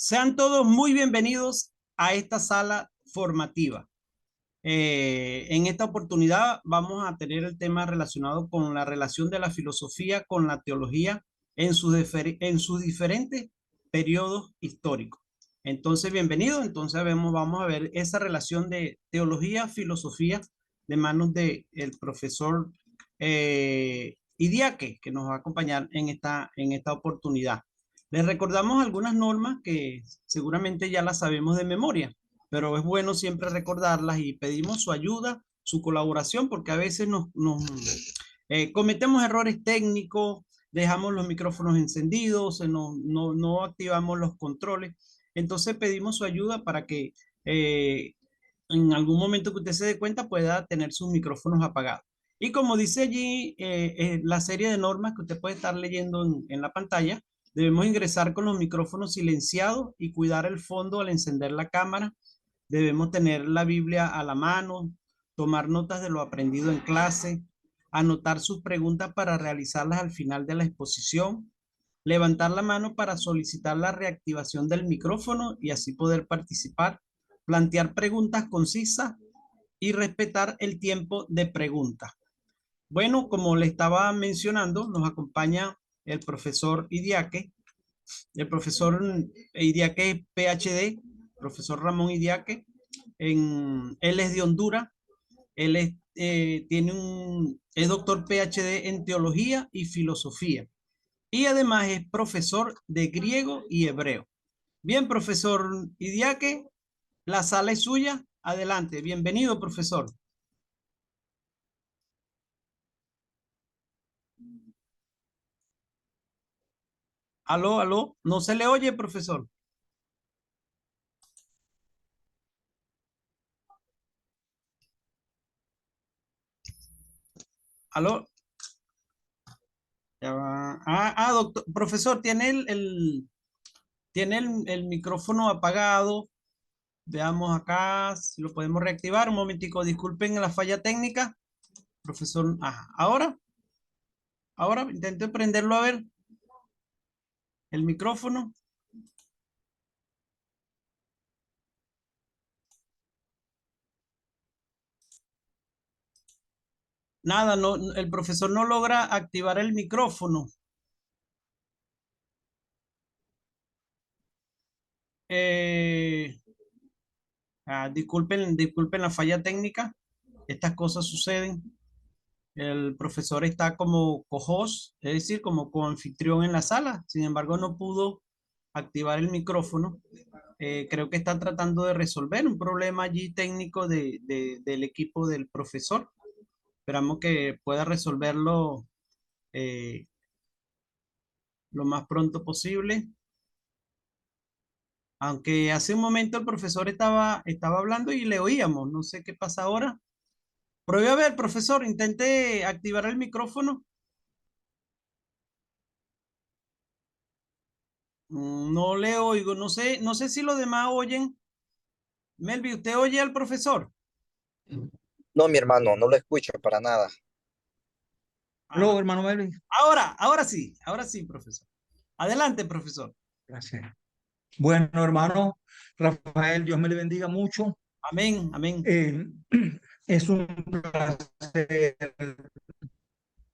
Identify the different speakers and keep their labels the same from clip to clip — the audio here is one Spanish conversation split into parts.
Speaker 1: Sean todos muy bienvenidos a esta sala formativa. En esta oportunidad vamos a tener el tema relacionado con la relación de la filosofía con la teología en sus diferentes periodos históricos. Entonces, bienvenidos. Entonces, vamos a ver esa relación de teología, filosofía de manos del profesor Idiaque, que nos va a acompañar en esta oportunidad. Les recordamos algunas normas que seguramente ya las sabemos de memoria, pero es bueno siempre recordarlas y pedimos su ayuda, su colaboración, porque a veces cometemos errores técnicos, dejamos los micrófonos encendidos, no activamos los controles. Entonces pedimos su ayuda para que en algún momento que usted se dé cuenta pueda tener sus micrófonos apagados. Y como dice allí la serie de normas que usted puede estar leyendo en la pantalla, debemos ingresar con los micrófonos silenciados y cuidar el fondo al encender la cámara. Debemos tener la Biblia a la mano, tomar notas de lo aprendido en clase, anotar sus preguntas para realizarlas al final de la exposición, levantar la mano para solicitar la reactivación del micrófono y así poder participar, plantear preguntas concisas y respetar el tiempo de preguntas. Bueno, como le estaba mencionando, nos acompaña el profesor Idiaque. El profesor Idiaque PhD, profesor Ramón Idiaque. Él es de Honduras. Es doctor PhD en teología y filosofía. Y además es profesor de griego y hebreo. Bien, profesor Idiaque, la sala es suya. Adelante. Bienvenido, profesor. Aló, aló. No se le oye, profesor. Aló. Ya va. Doctor, profesor, tiene el micrófono apagado. Veamos acá si lo podemos reactivar. Un momentico, disculpen la falla técnica. Profesor, ahora intente prenderlo a ver el micrófono. Nada, el profesor no logra activar el micrófono. Eh, disculpen la falla técnica. Estas cosas suceden. El profesor está como co-host, es decir, como coanfitrión en la sala. Sin embargo, no pudo activar el micrófono. Creo que está tratando de resolver un problema allí técnico del equipo del profesor. Esperamos que pueda resolverlo eh, lo más pronto posible. Aunque hace un momento el profesor estaba hablando y le oíamos. No sé qué pasa ahora. Pruebe a ver, profesor, intente activar el micrófono. No le oigo, no sé si los demás oyen. Melvi, ¿usted oye al profesor?
Speaker 2: No, mi hermano, no lo escucho para nada.
Speaker 1: Ah,
Speaker 3: Aló, hermano Melvin.
Speaker 1: ahora sí, profesor. Adelante, profesor.
Speaker 3: Gracias. Bueno, hermano Rafael, Dios me le bendiga mucho.
Speaker 1: Amén, amén.
Speaker 3: Es un placer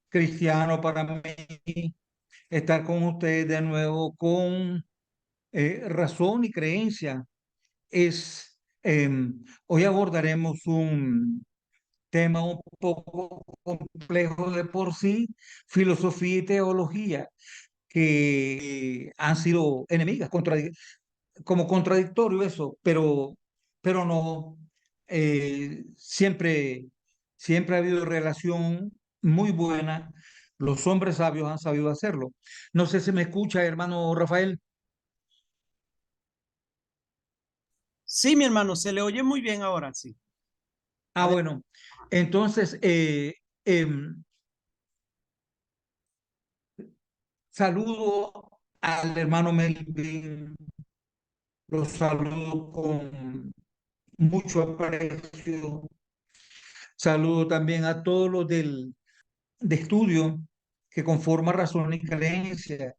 Speaker 3: cristiano para mí estar con ustedes de nuevo con razón y creencia. Hoy abordaremos un tema un poco complejo de por sí, filosofía y teología, que han sido enemigas, como contradictorio eso, pero no, siempre, siempre ha habido relación muy buena. Los hombres sabios han sabido hacerlo. No sé si me escucha, hermano Rafael.
Speaker 1: Sí, mi hermano, se le oye muy bien ahora, sí.
Speaker 3: Bueno, entonces, saludo al hermano Melvin, los saludo con mucho aprecio. Saludo también a todos los de estudio que conforman razón y creencia.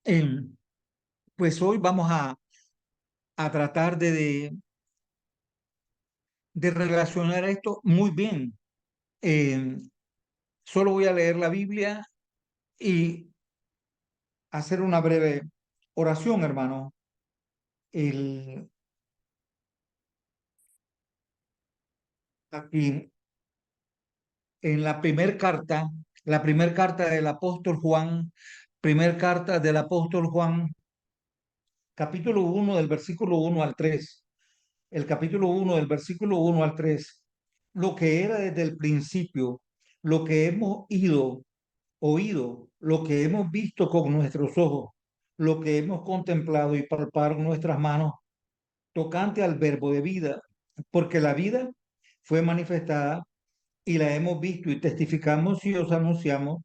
Speaker 3: Em, Pues hoy vamos a tratar de relacionar esto muy bien. Eh, Solo voy a leer la Biblia y hacer una breve oración, hermano. El, Aquí en la primer carta del apóstol Juan, primer carta del apóstol Juan, capítulo 1 del versículo 1 al 3. El capítulo 1 del versículo 1 al 3. Lo que era desde el principio, lo que hemos oído, lo que hemos visto con nuestros ojos, lo que hemos contemplado y palpado en nuestras manos, tocante al verbo de vida, porque la vida fue manifestada y la hemos visto y testificamos y os anunciamos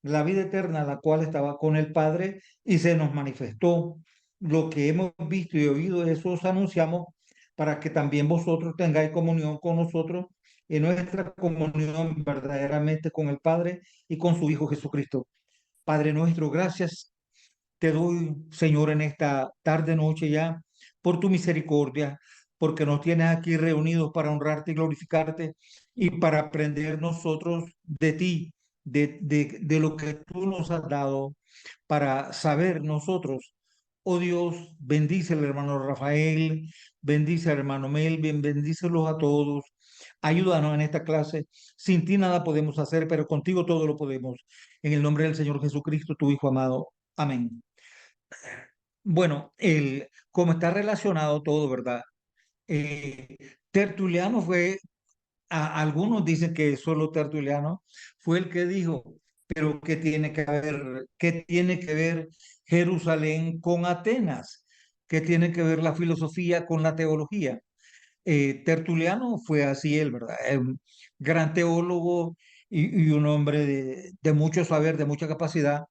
Speaker 3: la vida eterna, la cual estaba con el Padre y se nos manifestó. Lo que hemos visto y oído, eso os anunciamos para que también vosotros tengáis comunión con nosotros en nuestra comunión verdaderamente con el Padre y con su Hijo Jesucristo. Padre nuestro, gracias te doy, Señor, en esta tarde, noche ya, por tu misericordia, porque nos tienes aquí reunidos para honrarte y glorificarte y para aprender nosotros de ti, de lo que tú nos has dado, para saber nosotros. Oh Dios, bendice al hermano Rafael, bendice al hermano Melvin, bendícelos a todos. Ayúdanos en esta clase. Sin ti nada podemos hacer, pero contigo todo lo podemos. En el nombre del Señor Jesucristo, tu Hijo amado. Amén. Bueno, como está relacionado todo, ¿verdad? Eh, Tertuliano fue, algunos dicen que solo Tertuliano fue el que dijo, pero qué tiene que ver Jerusalén con Atenas? ¿Qué tiene que ver la filosofía con la teología? Tertuliano fue así él, ¿verdad? Un gran teólogo y un hombre de mucho saber, de mucha capacidad,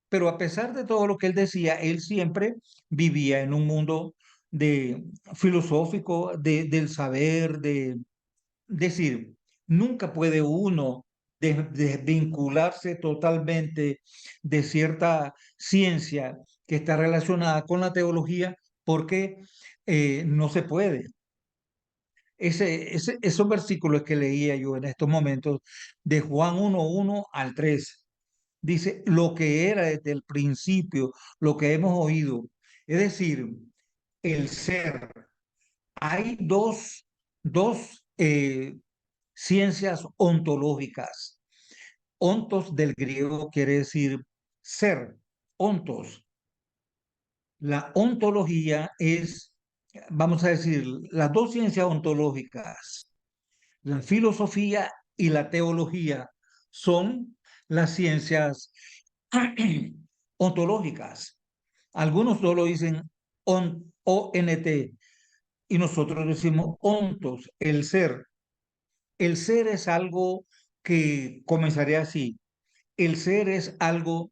Speaker 3: pero a pesar de todo lo que él decía, él siempre vivía en un mundo de filosófico, del saber, de decir, nunca puede uno desvincularse totalmente de cierta ciencia que está relacionada con la teología porque no se puede. Esos versículos que leía yo en estos momentos de Juan 1:1 al 3. Dice, lo que era desde el principio, lo que hemos oído. Es decir, el ser. Hay dos ciencias ontológicas. Ontos del griego quiere decir ser. Ontos. La ontología es, vamos a decir, las dos ciencias ontológicas, la filosofía y la teología, son las ciencias ontológicas. Algunos solo dicen ONT y nosotros decimos ontos, el ser. El ser es algo que comenzaré así. El ser es algo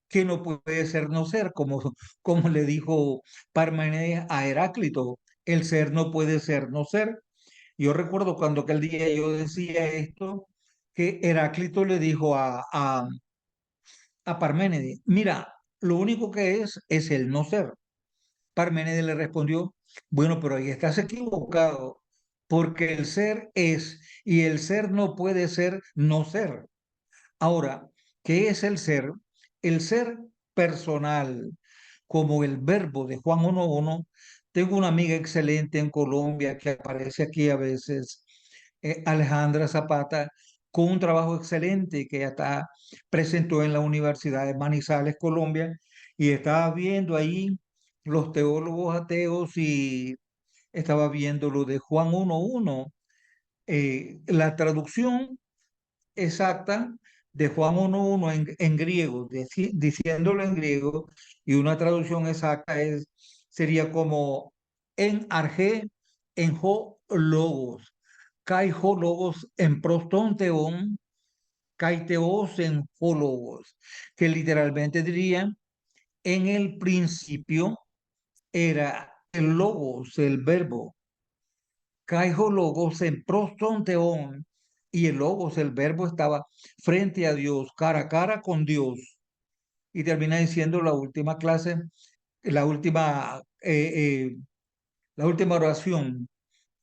Speaker 3: que no puede ser no ser, como le dijo Parménides a Heráclito. El ser no puede ser no ser. Yo recuerdo cuando aquel día yo decía esto, que Heráclito le dijo a Parménides, mira, lo único que es el no ser. Parménides le respondió, bueno, pero ahí estás equivocado, porque el ser es y el ser no puede ser no ser. Ahora, ¿qué es el ser? El ser personal, como el verbo de Juan 1:1. Tengo una amiga excelente en Colombia que aparece aquí a veces, Alejandra Zapata, con un trabajo excelente que ya está, presentó en la Universidad de Manizales, Colombia, y estaba viendo ahí los teólogos ateos y estaba viendo lo de Juan 1:1. La traducción exacta de Juan 1:1 en griego, diciéndolo en griego, y una traducción exacta sería como en arge, en ho logos, kai ho logos en proston teon, kai teos en ho logos, que literalmente diría, en el principio era el logos, el verbo, Caijo logos en prostonteón, y el logos, el verbo, estaba frente a Dios, cara a cara con Dios. Y termina diciendo la última clase, la última, la última oración,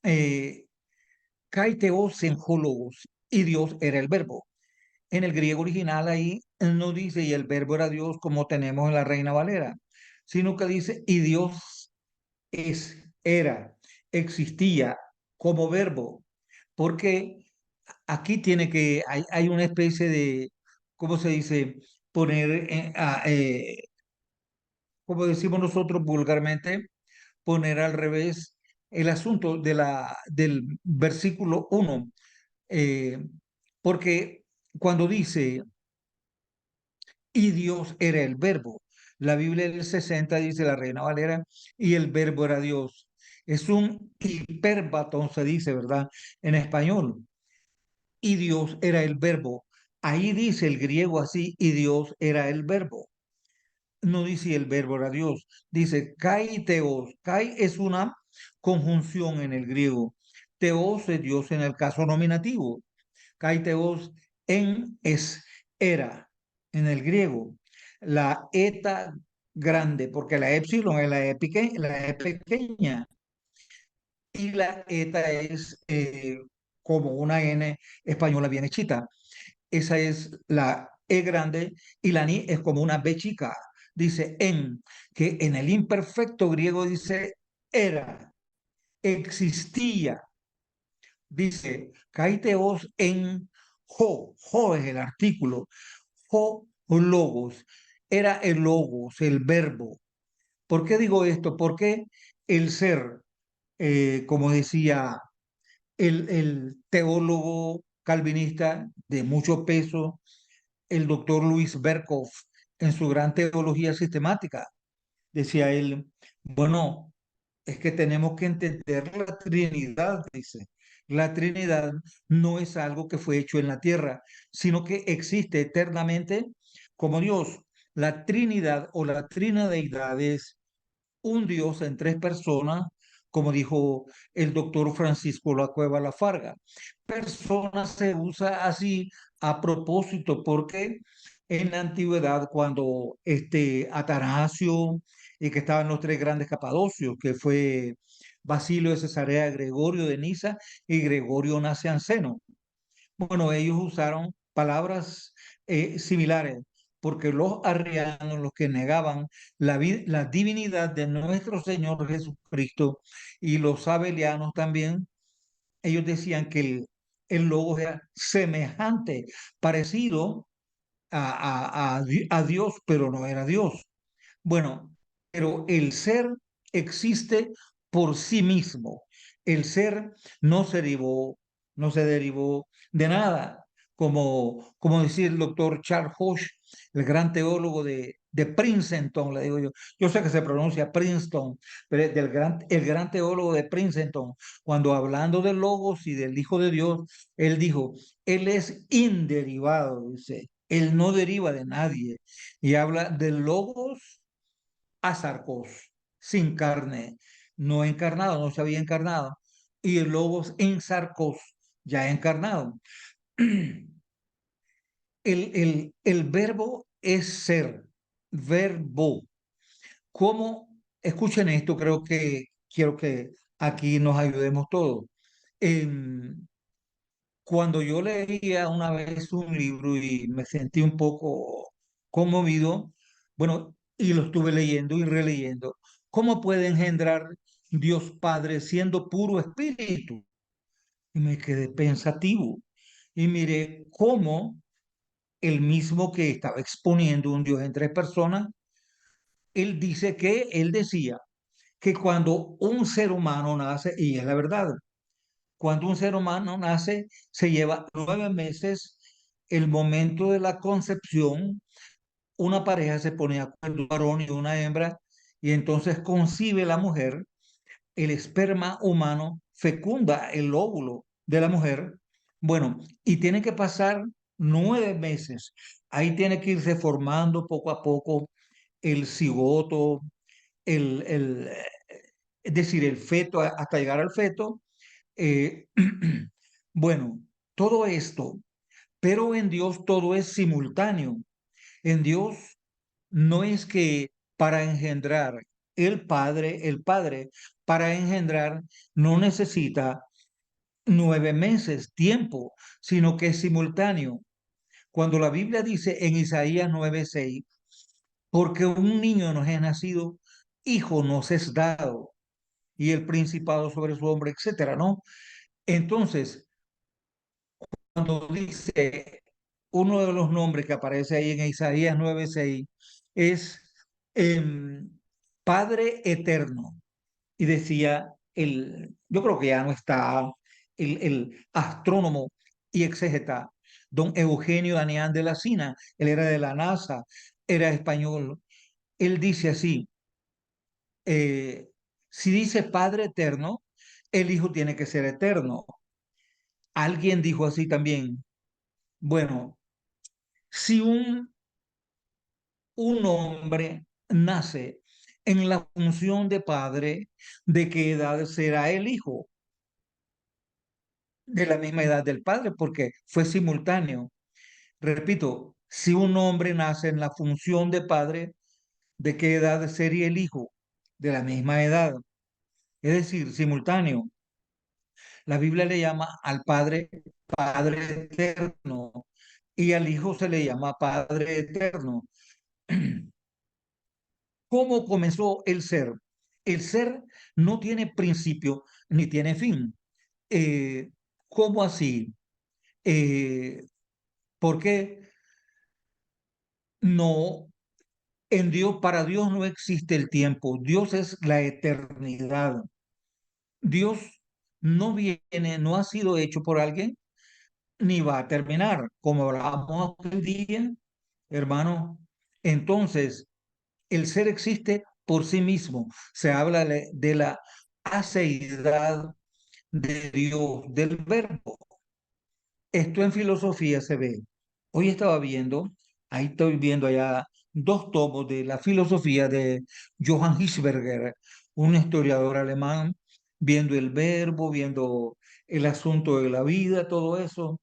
Speaker 3: kai theos en ho logos, y Dios era el verbo. En el griego original ahí no dice y el verbo era Dios como tenemos en la Reina Valera, sino que dice y Dios era, existía como verbo, porque aquí hay una especie de, ¿cómo se dice? Poner, como decimos nosotros vulgarmente, poner al revés el asunto del versículo 1, porque cuando dice y Dios era el verbo. La Biblia del 60 dice la Reina Valera, y el verbo era Dios. Es un hiperbatón, se dice, ¿verdad? En español. Y Dios era el verbo. Ahí dice el griego así, y Dios era el verbo. No dice el verbo era Dios. Dice kai teos. Kai es una conjunción en el griego. Teos es Dios en el caso nominativo. Kaiteos en es era en el griego. La eta grande, porque la epsilon es la E pequeña y la eta es como una N española bien hechita. Esa es la E grande y la ni es como una B chica. Dice en, que en el imperfecto griego dice era, existía. Dice, caiteos en ho es el artículo, ho logos, era el logos, el verbo. ¿Por qué digo esto? Porque el ser, como decía el teólogo calvinista de mucho peso, el doctor Luis Berkhoff, en su gran teología sistemática, decía él, bueno, es que tenemos que entender la Trinidad, dice. La Trinidad no es algo que fue hecho en la tierra, sino que existe eternamente como Dios. La Trinidad o la Trinadeidad es un Dios en tres personas, como dijo el doctor Francisco La Cueva Lafarga. Persona se usa así a propósito porque en la antigüedad, cuando Atanasio y que estaban los tres grandes capadocios, que fue Basilio de Cesarea, Gregorio de Niza y Gregorio Nacianceno. Bueno, ellos usaron palabras similares, porque los arrianos, los que negaban la divinidad de nuestro Señor Jesucristo, y los sabelianos también, ellos decían que el logos era semejante, parecido a Dios, pero no era Dios. Bueno, pero el ser existe por sí mismo. El ser no se derivó de nada. Como decía el doctor Charles Hoche, el gran teólogo de Princeton, le digo yo. Yo sé que se pronuncia Princeton, pero es el gran teólogo de Princeton, cuando hablando del Logos y del Hijo de Dios, él dijo, él es inderivado, dice, él no deriva de nadie. Y habla del Logos Azarcos, sin carne, no encarnado, no se había encarnado, y el Logos en Sarcos, ya encarnado. El verbo es ser, verbo. ¿Cómo? Escuchen esto, creo que quiero que aquí nos ayudemos todos. Em, Cuando yo leía una vez un libro y me sentí un poco conmovido, bueno, y lo estuve leyendo y releyendo, ¿cómo puede engendrar Dios Padre siendo puro espíritu? Y me quedé pensativo y miré cómo el mismo que estaba exponiendo un Dios en tres personas, él decía que cuando un ser humano nace, y es la verdad, cuando un ser humano nace, se lleva 9 meses el momento de la concepción, una pareja se pone de acuerdo, un varón y una hembra, y entonces concibe la mujer, el esperma humano fecunda el óvulo de la mujer, bueno, y tiene que pasar 9 meses. Ahí tiene que irse formando poco a poco el cigoto, el, es decir, el feto, hasta llegar al feto. eh, bueno, todo esto, pero en Dios todo es simultáneo. En Dios no es que para engendrar el padre para engendrar no necesita 9 meses tiempo, sino que es simultáneo. Cuando la Biblia dice en Isaías 9:6, porque un niño nos es nacido, hijo nos es dado, y el principado sobre su hombro, etcétera, ¿no? Entonces, cuando dice uno de los nombres que aparece ahí en Isaías 9:6 es em, Padre Eterno. Y decía, yo creo que ya no está el astrónomo y exégeta, don Eugenio Danián de la Sina, él era de la NASA, era español. Él dice así, eh, si dice Padre Eterno, el Hijo tiene que ser eterno. Alguien dijo así también, bueno, si un hombre nace en la función de padre, ¿de qué edad será el hijo? De la misma edad del padre, porque fue simultáneo. Repito, si un hombre nace en la función de padre, ¿de qué edad sería el hijo? De la misma edad. Es decir, simultáneo. La Biblia le llama al padre Padre eterno y al hijo se le llama Padre eterno. ¿Cómo comenzó el ser? El ser no tiene principio ni tiene fin. Eh, ¿Cómo así? Eh, ¿Por qué no? En Dios, para Dios no existe el tiempo. Dios es la eternidad. Dios no viene, no ha sido hecho por alguien, ni va a terminar. Como hablábamos aquel día, hermano. Entonces, el ser existe por sí mismo. Se habla de la aceidad de Dios, del verbo. Esto en filosofía se ve. Hoy estaba viendo, ahí estoy viendo allá 2 tomos de la filosofía de Johann Hirschberger, un historiador alemán, viendo el verbo, viendo el asunto de la vida, todo eso,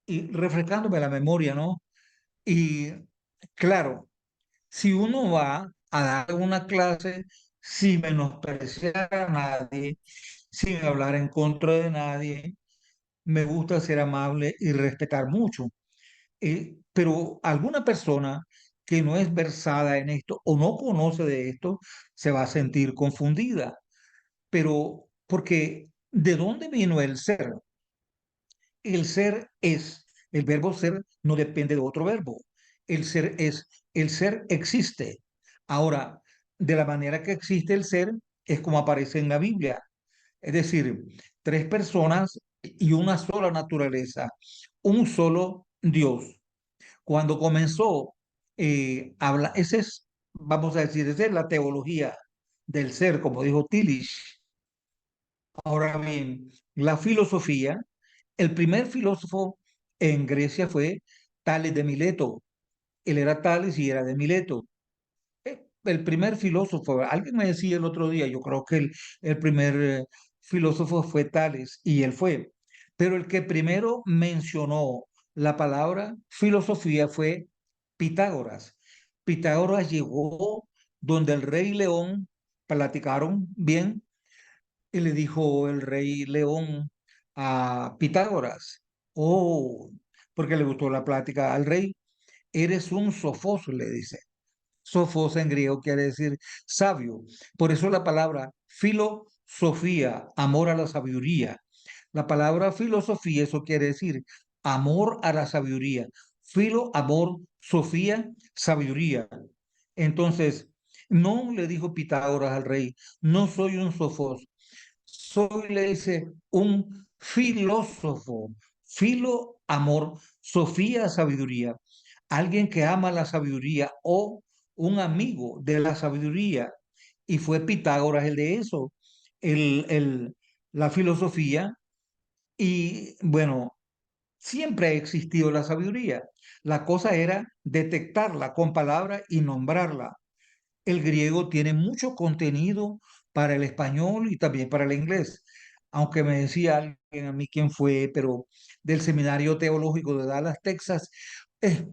Speaker 3: y refrescándome la memoria, ¿no? Y claro, si uno va a dar una clase sin menospreciar a nadie, sin hablar en contra de nadie, me gusta ser amable y respetar mucho. Pero alguna persona que no es versada en esto o no conoce de esto se va a sentir confundida. Pero porque ¿de dónde vino el ser? El ser es, el verbo ser no depende de otro verbo. El ser es, el ser existe. Ahora, de la manera que existe el ser es como aparece en la Biblia. Es decir, 3 personas y una sola naturaleza, un solo Dios. Cuando comenzó, habla, ese es, vamos a decir, esa es la teología del ser, como dijo Tillich. Ahora bien, la filosofía, el primer filósofo en Grecia fue Tales de Mileto. Él era Tales y era de Mileto. El primer filósofo, alguien me decía el otro día, yo creo que el primer filósofo fue Tales y él fue. Pero el que primero mencionó la palabra filosofía fue Pitágoras. Pitágoras llegó donde el rey León, platicaron bien, y le dijo el rey León a Pitágoras, oh, porque le gustó la plática al rey, eres un sofos, le dice. Sofos en griego quiere decir sabio. Por eso la palabra filosofía, amor a la sabiduría. La palabra filosofía, eso quiere decir amor a la sabiduría. Filo, amor, sofía, sabiduría. Entonces, no le dijo Pitágoras al rey, no soy un sofos, soy, le dice, un filósofo. Filo, amor, sofía, sabiduría. Alguien que ama la sabiduría o un amigo de la sabiduría. Y fue Pitágoras el de eso, el, el, la filosofía. Y bueno, siempre ha existido la sabiduría. La cosa era detectarla con palabras y nombrarla. El griego tiene mucho contenido para el español y también para el inglés. Aunque me decía alguien a mí quién fue, pero del Seminario Teológico de Dallas, Texas, eh,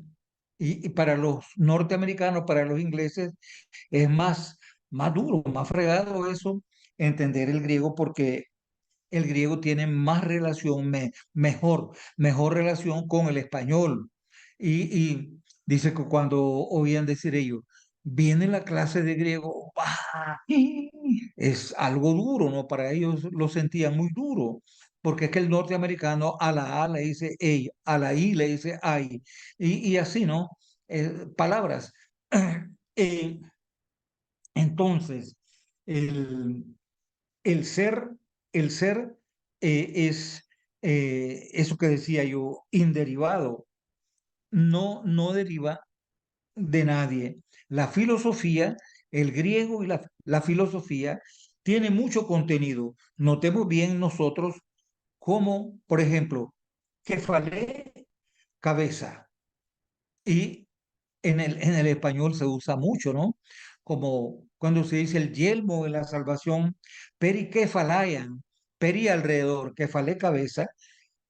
Speaker 3: y para los norteamericanos, para los ingleses, es más más duro, más fregado eso, entender el griego, porque el griego tiene más relación, mejor relación con el español. Y dice que cuando oían decir ellos, viene la clase de griego, ¡ah! Es algo duro, ¿no? Para ellos lo sentían muy duro, porque es que el norteamericano a la A le dice ey, a la I le dice ay, y así, ¿no? Palabras. Eh, entonces, el, el ser, el ser es eso que decía yo, inderivado, no deriva de nadie. La filosofía, el griego y la filosofía tiene mucho contenido. Notemos bien nosotros como, por ejemplo, kefalé, cabeza, y en el español se usa mucho, ¿no? Como cuando se dice el yelmo de la salvación, perikefalayan, peri alrededor, kefalé cabeza,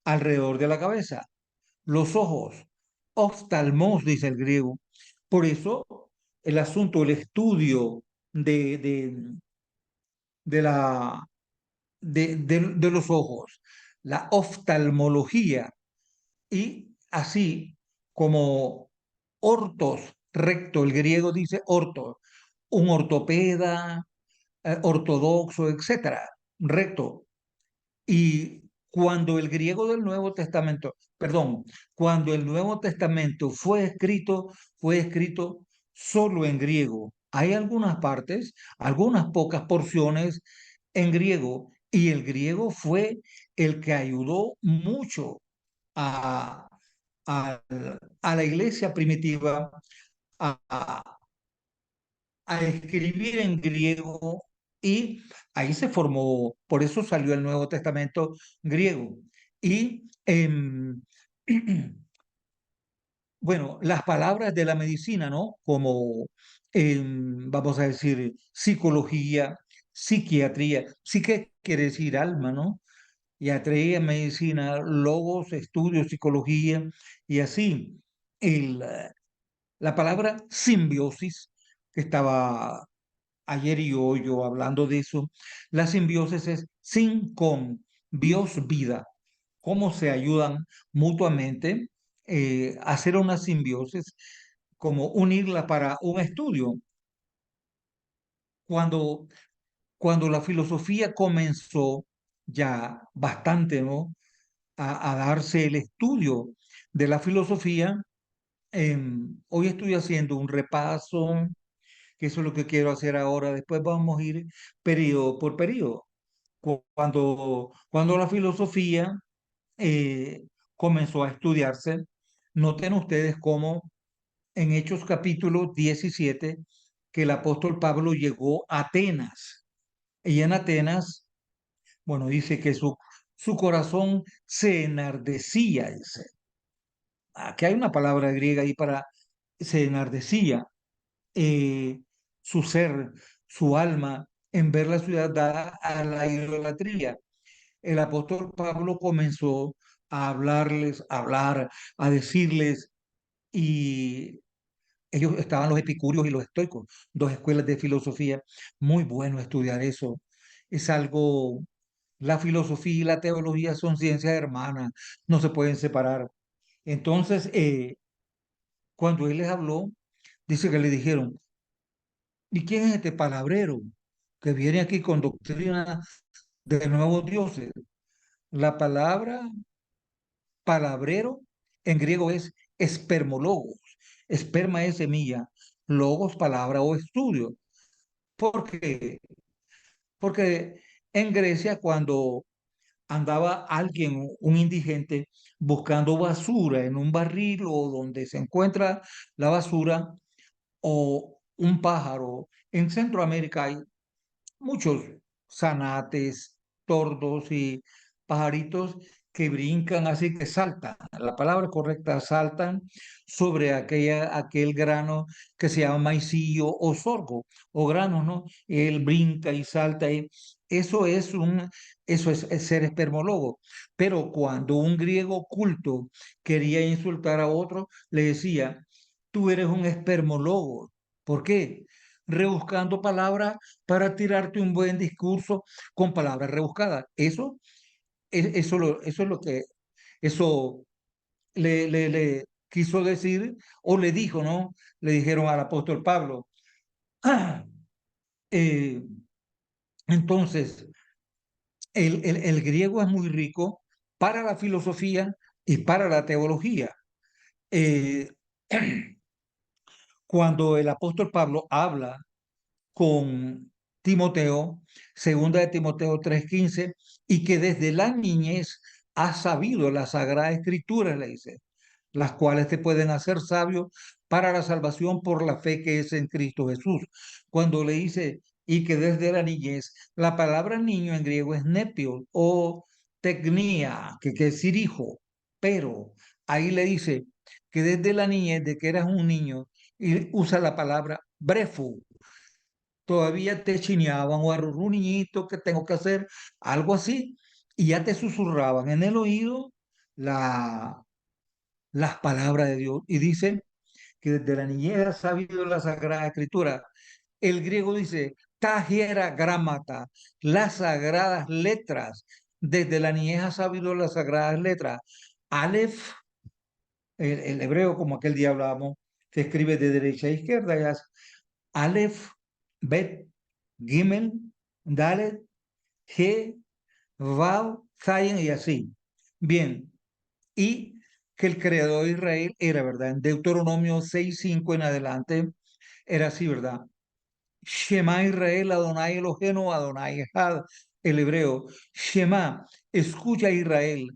Speaker 3: alrededor de la cabeza. Los ojos, oftalmos, dice el griego. Por eso el asunto, el estudio de, de, de la, de los ojos, la oftalmología, y así como ortos, recto, el griego dice orto, un ortopeda, ortodoxo, etcétera, recto. Y cuando el griego del Nuevo Testamento, perdón, cuando el Nuevo Testamento fue escrito solo en griego. Hay algunas partes, algunas pocas porciones en griego, y el griego fue el que ayudó mucho a, a la iglesia primitiva a, a escribir en griego, y ahí se formó, por eso salió el Nuevo Testamento griego. Y bueno, las palabras de la medicina, ¿no? Como, vamos a decir, psicología, psiquiatría, psique quiere decir alma, ¿no? Iatría, medicina, logos, estudios, psicología, y así. El, la palabra simbiosis, que estaba ayer y hoy yo hablando de eso, la simbiosis es sin con, bios vida, cómo se ayudan mutuamente a hacer una simbiosis, como unirla para un estudio. Cuando, cuando la filosofía comenzó ya bastante, ¿no? A darse el estudio de la filosofía, hoy estoy haciendo un repaso, que eso es lo que quiero hacer ahora. Después vamos a ir periodo por periodo. Cuando la filosofía comenzó a estudiarse, noten ustedes cómo en Hechos capítulo 17 que el apóstol Pablo llegó a Atenas. Y en Atenas, bueno, dice que su corazón se enardecía, dice. Aquí hay una palabra griega ahí para se enardecía. eh, su ser, su alma, en ver la ciudad dada a la idolatría. El apóstol Pablo comenzó a hablarles, a hablar, a decirles, y ellos estaban los epicúreos y los estoicos, dos escuelas de filosofía. Muy bueno estudiar eso. Es algo, la filosofía y la teología son ciencias hermanas, no se pueden separar. Entonces, cuando él les habló, dice que le dijeron, ¿y quién es este palabrero que viene aquí con doctrina de nuevos dioses? La palabra palabrero en griego es espermologos. Esperma es semilla, logos, palabra o estudio. ¿Por qué? Porque en Grecia, cuando andaba alguien, un indigente, buscando basura en un barril o donde se encuentra la basura, o un pájaro, en Centroamérica hay muchos zanates, tordos y pajaritos que brincan, así que saltan, la palabra correcta, saltan sobre aquel grano que se llama maicillo o sorgo, o granos, ¿no? Él brinca y salta, y eso es ser espermólogo. Pero cuando un griego culto quería insultar a otro, le decía, tú eres un espermólogo. ¿Por qué? rebuscando palabras para tirarte un buen discurso con palabras rebuscadas. Eso es lo que eso le quiso decir o le dijo, ¿no? Le dijeron al apóstol Pablo. Ah, eh, entonces, el griego es muy rico para la filosofía y para la teología. Eh, cuando el apóstol Pablo habla con Timoteo, segunda de Timoteo 3:15, y que desde la niñez has sabido la Sagrada Escritura, le dice, las cuales te pueden hacer sabio para la salvación por la fe que es en Cristo Jesús. Cuando le dice, y que desde la niñez, la palabra niño en griego es nepio o tecnia, que quiere decir hijo, pero ahí le dice que desde la niñez, de que eras un niño, y usa la palabra brefu, todavía te chineaban o un niñito que tengo que hacer algo así, y ya te susurraban en el oído la, las palabras de Dios. Y dice que desde la niñez ha sabido la Sagrada Escritura. El griego dice, tajiera gramata, las sagradas letras. Desde la niñez ha sabido las sagradas letras. Aleph, el hebreo, como aquel día hablábamos, se escribe de derecha a izquierda. Ya es Aleph, Bet, Gimel, Dalet, He, Vav, Zayin y así. Bien, y que el creador de Israel era, ¿verdad? En Deuteronomio 6:5 en adelante era así, ¿verdad? Shema Israel, Adonai Eloheinu, Adonai Echad, el hebreo. Shema, escucha Israel,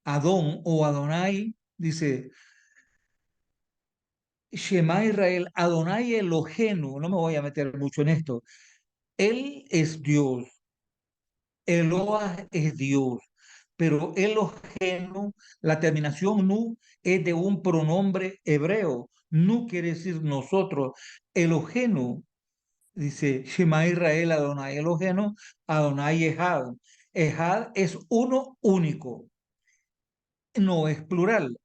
Speaker 3: Adón o Adonai, dice, Shema Israel, Adonai Eloheinu, no me voy a meter mucho en esto. Él es Dios, Eloah es Dios, pero Elohenu, la terminación nu es de un pronombre hebreo. Nu quiere decir nosotros. Elohenu, dice Shema Israel, Adonai Elohenu, Adonai Echad. Echad es uno único, no es plural,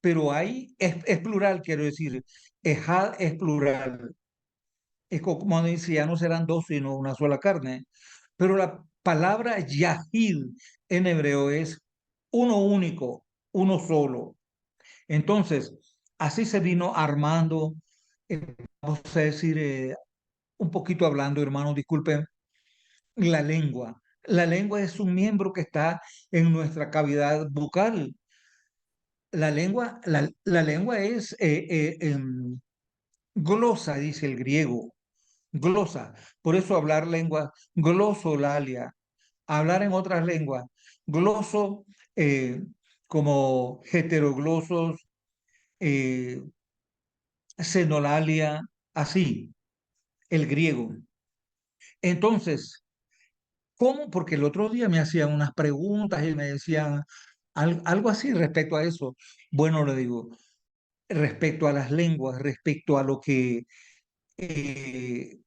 Speaker 3: pero es plural, quiero decir. Echad es plural. Es como dice, ya no serán dos, sino una sola carne. Pero la palabra Yahid en hebreo es uno único, uno solo. Entonces, así se vino armando, vamos a decir, un poquito hablando, hermanos, disculpen, la lengua. La lengua es un miembro que está en nuestra cavidad bucal. La lengua es glosa, dice el griego, glosa. Por eso hablar lengua, glosolalia, hablar en otras lenguas, gloso, eh, como heteroglosos, eh, xenolalia, así, el griego. Entonces, ¿cómo? Porque el otro día me hacían unas preguntas y me decían algo así respecto a eso. Bueno, le digo, respecto a las lenguas, respecto a lo que eh,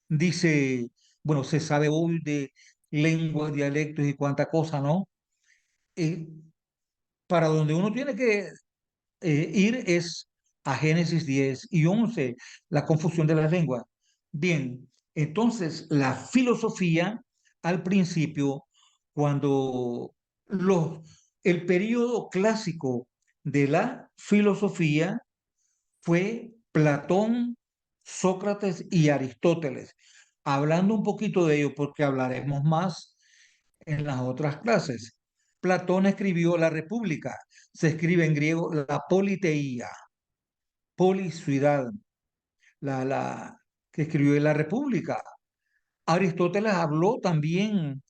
Speaker 3: dice, bueno, se sabe hoy de lenguas, dialectos y cuánta cosa, ¿no? Eh, para donde uno tiene que ir es a Génesis 10 y 11, la confusión de las lenguas. Bien, entonces la filosofía al principio, cuando el periodo clásico de la filosofía fue Platón, Sócrates y Aristóteles. Hablando un poquito de ello, porque hablaremos más en las otras clases. Platón escribió la República, se escribe en griego la politeía, polis, ciudad, la que escribió la República. Aristóteles habló también,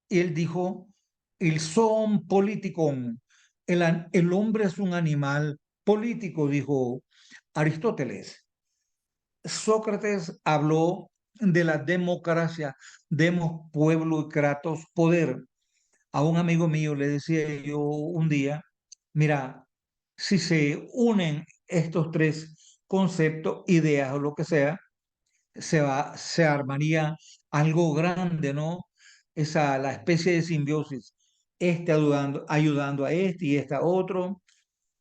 Speaker 3: él dijo, el son politikon, el hombre es un animal político, dijo Aristóteles. Sócrates habló de la democracia, demos pueblo y kratos poder. A un amigo mío le decía yo un día, mira, si se unen estos tres conceptos, ideas o lo que sea, se armaría algo grande, ¿no? La especie de simbiosis, este ayudando a este y este a otro.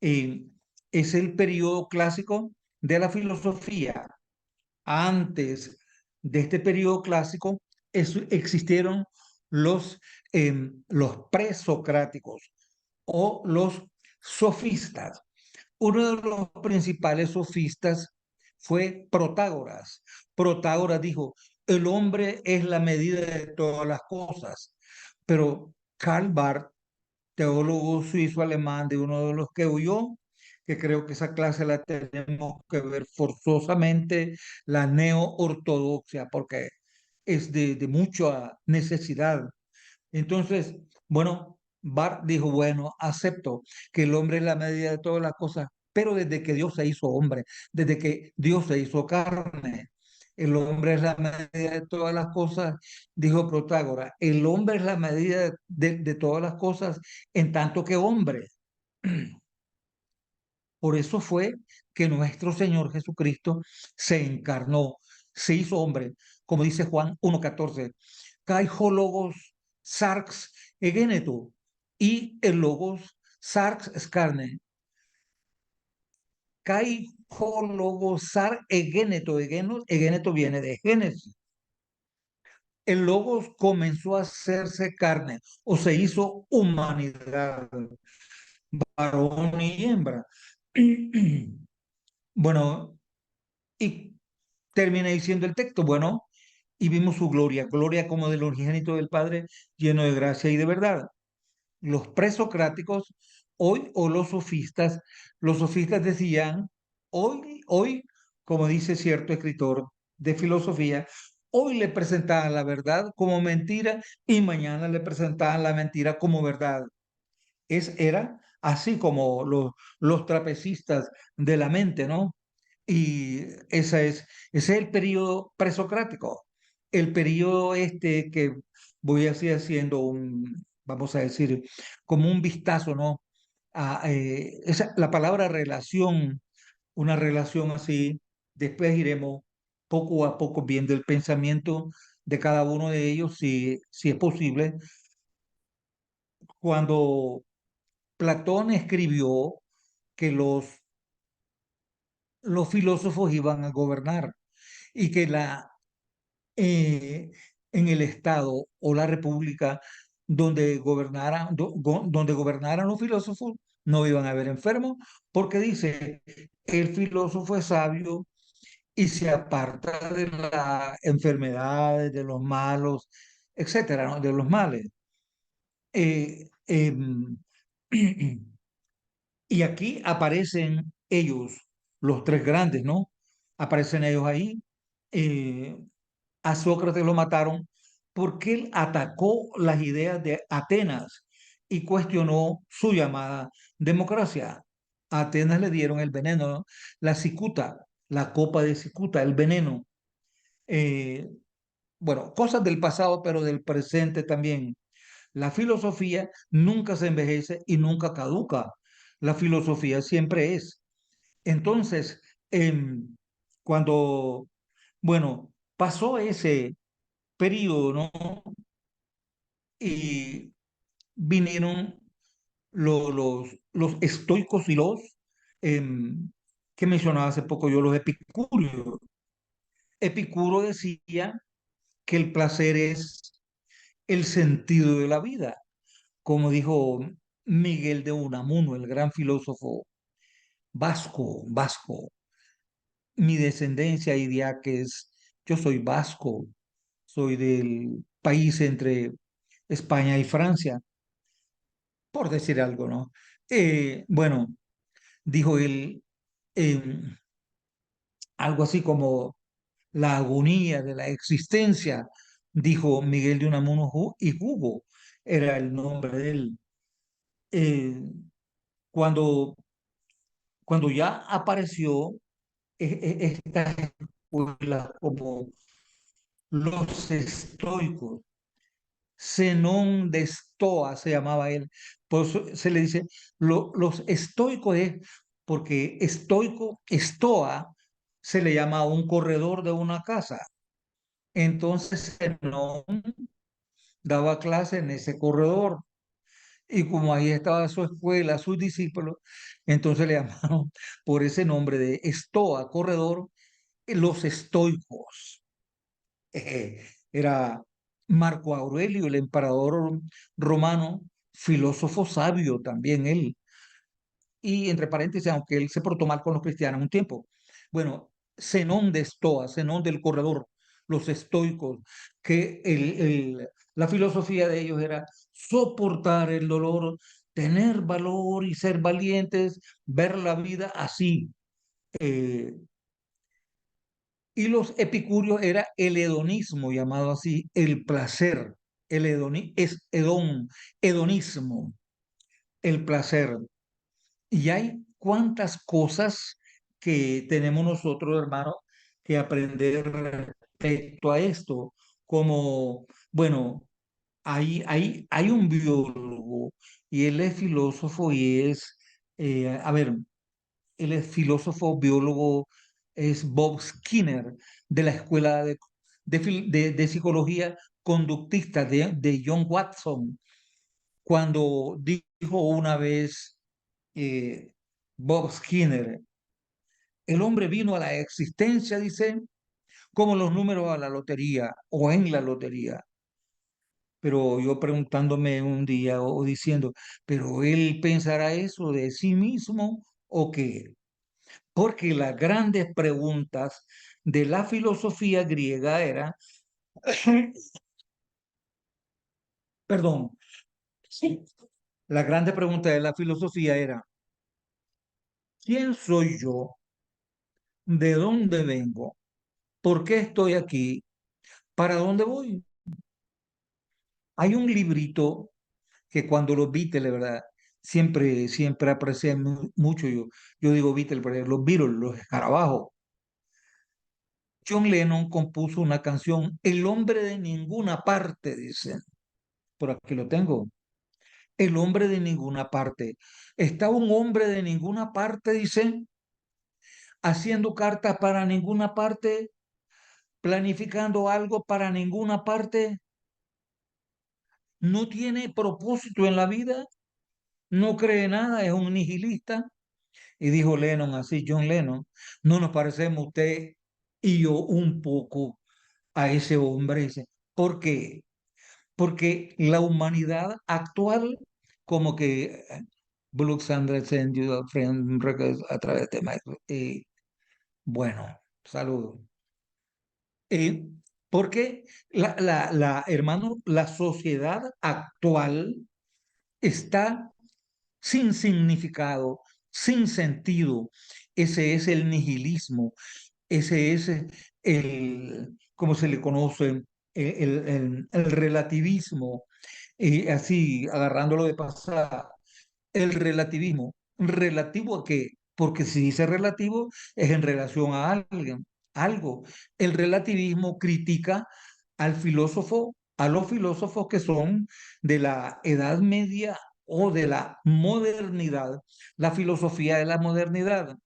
Speaker 3: eh, es el periodo clásico de la filosofía. antes de este periodo clásico, existieron los presocráticos o los sofistas. Uno de los principales sofistas fue Protágoras. Protágoras dijo, el hombre es la medida de todas las cosas. Pero Karl Barth, teólogo suizo-alemán, de uno de los que huyó, que creo que esa clase la tenemos que ver forzosamente, la neo-ortodoxia, porque es de mucha necesidad. Entonces, bueno, Barth dijo, bueno, acepto que el hombre es la medida de todas las cosas, pero desde que Dios se hizo hombre, desde que Dios se hizo carne, el hombre es la medida de todas las cosas, dijo Protágoras, el hombre es la medida de todas las cosas en tanto que hombre. Por eso fue que nuestro Señor Jesucristo se encarnó, se hizo hombre, como dice Juan 1:14, kai ho logos sarx egeneto, y el logos sarx es carne, kai ho logos sar egeneto, egeneto viene de Génesis. El logos comenzó a hacerse carne o se hizo humanidad, varón y hembra. Bueno, y termina diciendo el texto, bueno, y vimos su gloria, gloria como del unigénito del Padre, lleno de gracia y de verdad. Los presocráticos, hoy, o los sofistas decían, hoy, como dice cierto escritor de filosofía, hoy le presentaban la verdad como mentira y mañana le presentaban la mentira como verdad. Era así como los trapecistas de la mente, ¿no? Y ese es el periodo presocrático, el periodo este que voy así haciendo vamos a decir, como un vistazo, ¿no? La palabra relación, una relación así, después iremos poco a poco viendo el pensamiento de cada uno de ellos, si es posible. Cuando Platón escribió que los filósofos iban a gobernar y que eh, en el Estado o la República donde gobernaran los filósofos no iban a haber enfermos, porque dice, el filósofo es sabio y se aparta de las enfermedades, de los malos, etcétera, ¿no? De los males. Eh, em, Y aquí aparecen ellos, los tres grandes, ¿no? Aparecen ellos ahí. Eh, a Sócrates lo mataron porque él atacó las ideas de Atenas y cuestionó su llamada democracia. A Atenas le dieron el veneno, ¿no? La cicuta, la copa de cicuta, el veneno. Eh, bueno, cosas del pasado, pero del presente también. La filosofía nunca se envejece y nunca caduca. La filosofía siempre es. Entonces, cuando, bueno, pasó ese periodo, ¿no? Y vinieron los estoicos y que mencionaba hace poco yo, los epicúreos. Epicuro decía que el placer es el sentido de la vida, como dijo Miguel de Unamuno, el gran filósofo vasco. Mi descendencia iría que yo soy vasco, soy del país entre España y Francia, por decir algo, ¿no? Bueno, dijo él algo así como la agonía de la existencia, dijo Miguel de Unamuno, y Hugo era el nombre de él. Eh, cuando, cuando ya apareció esta escuela como los estoicos, Zenón de Estoa se llamaba él, por eso se le dice los estoicos es porque Estoa se le llama a un corredor de una casa. Entonces Zenón daba clase en ese corredor. Y como ahí estaba su escuela, sus discípulos, entonces le llamaron por ese nombre de Estoa, corredor, los estoicos. Era Marco Aurelio, el emperador romano, filósofo sabio también él. Y entre paréntesis, aunque él se portó mal con los cristianos un tiempo. Bueno, Zenón de Estoa, Zenón del Corredor, los estoicos, que la filosofía de ellos era soportar el dolor, tener valor y ser valientes, ver la vida así. eh, y los epicúreos era el hedonismo, llamado así, el placer. Es hedonismo, el placer. Y hay cuantas cosas que tenemos nosotros, hermanos, que aprender respecto a esto. Como, bueno, hay un biólogo y él es filósofo y a ver, él es filósofo, biólogo, es Bob Skinner de la Escuela de Psicología Conductista de John Watson, cuando dijo una vez eh, Bob Skinner, el hombre vino a la existencia, dice, como los números a la lotería o en la lotería. Pero yo preguntándome un día o diciendo, ¿pero él pensará eso de sí mismo o qué? Porque las grandes preguntas de la filosofía griega eran, perdón, sí, la grande pregunta de la filosofía era, ¿quién soy yo? ¿De dónde vengo? ¿Por qué estoy aquí? ¿Para dónde voy? Hay un librito que cuando los Beatles, ¿verdad? Siempre aprecié mucho. Yo digo Beatles, pero los Beatles, los escarabajos. John Lennon compuso una canción, El hombre de ninguna parte, dicen. Por aquí lo tengo. El hombre de ninguna parte. Está un hombre de ninguna parte, dicen, haciendo cartas para ninguna parte, planificando algo para ninguna parte. No tiene propósito en la vida, no cree nada, es un nihilista. Y dijo Lennon así, John Lennon, no nos parecemos usted y yo un poco a ese hombre. Dice, ¿por qué? Porque la humanidad actual, como que Brooks and send you a friend request a través de Michael. Bueno, saludos. Eh, porque hermano, la sociedad actual está sin significado, sin sentido. Ese es el nihilismo, ese es ¿cómo se le conoce? El relativismo, así agarrándolo de pasada. El relativismo, ¿relativo a qué? Porque si dice relativo es en relación a alguien, algo. El relativismo critica al filósofo, a los filósofos que son de la Edad Media o de la modernidad, la filosofía de la modernidad,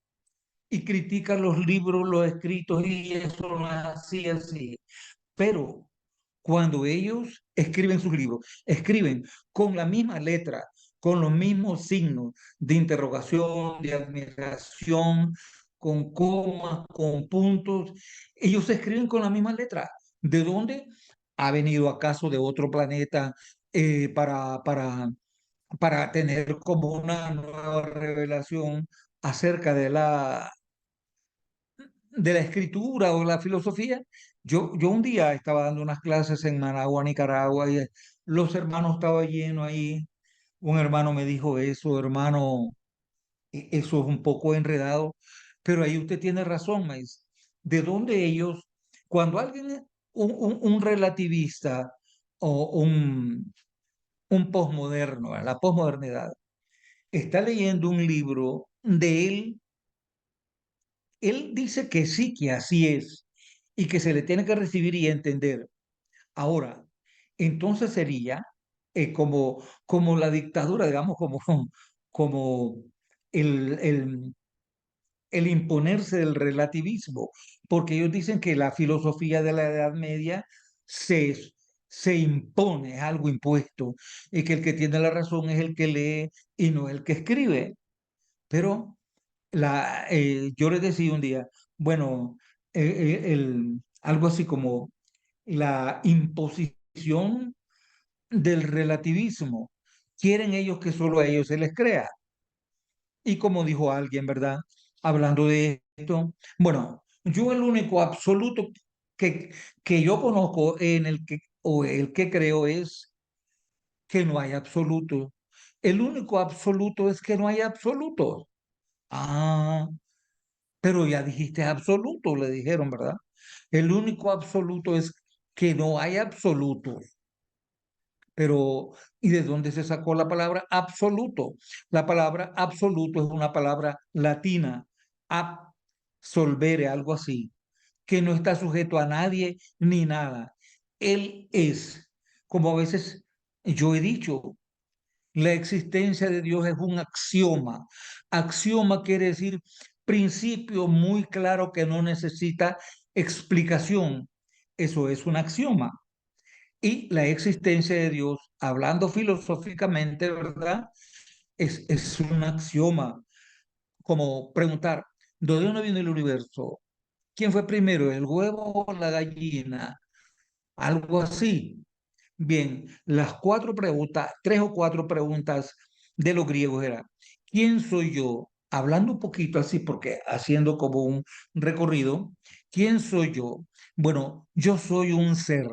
Speaker 3: y critica los libros, los escritos, y eso no es así, así. Pero cuando ellos escriben sus libros, escriben con la misma letra, con los mismos signos de interrogación, de admiración, con comas, con puntos, ellos escriben con la misma letra. ¿De dónde? ¿Ha venido acaso de otro planeta para tener como una nueva revelación acerca de la escritura o la filosofía? Yo un día estaba dando unas clases en Managua, Nicaragua, y los hermanos estaban llenos ahí. Un hermano me dijo eso, hermano, eso es un poco enredado, pero ahí usted tiene razón, maíz. ¿De dónde ellos, cuando alguien, un relativista o un posmoderno, la posmodernidad, está leyendo un libro de él dice que sí, que así es, y que se le tiene que recibir y entender. Ahora, entonces sería como la dictadura, digamos, como el, el, el imponerse del relativismo, porque ellos dicen que la filosofía de la Edad Media se, se impone, es algo impuesto, y que el que tiene la razón es el que lee y no el que escribe. Pero yo les decía un día, bueno, algo así como la imposición del relativismo. Quieren ellos que solo a ellos se les crea. Y como dijo alguien, ¿verdad? Hablando de esto, bueno, yo el único absoluto que, que yo conozco en el que, o el que creo es que no hay absoluto. El único absoluto es que no hay absolutos. Ah, pero ya dijiste absoluto, le dijeron, ¿verdad? El único absoluto es que no hay absolutos. Pero, ¿y de dónde se sacó la palabra absoluto? La palabra absoluto es una palabra latina, absolvere, algo así, que no está sujeto a nadie ni nada. Él es, como a veces yo he dicho, la existencia de Dios es un axioma. Axioma quiere decir principio muy claro que no necesita explicación. Eso es un axioma. Y la existencia de Dios, hablando filosóficamente, ¿verdad? Es un axioma, como preguntar, ¿de dónde viene el universo? ¿Quién fue primero, el huevo o la gallina? Algo así. Bien, las cuatro preguntas, tres o cuatro preguntas de los griegos era, ¿quién soy yo? Hablando un poquito así, porque haciendo como un recorrido, ¿quién soy yo? Bueno, yo soy un ser,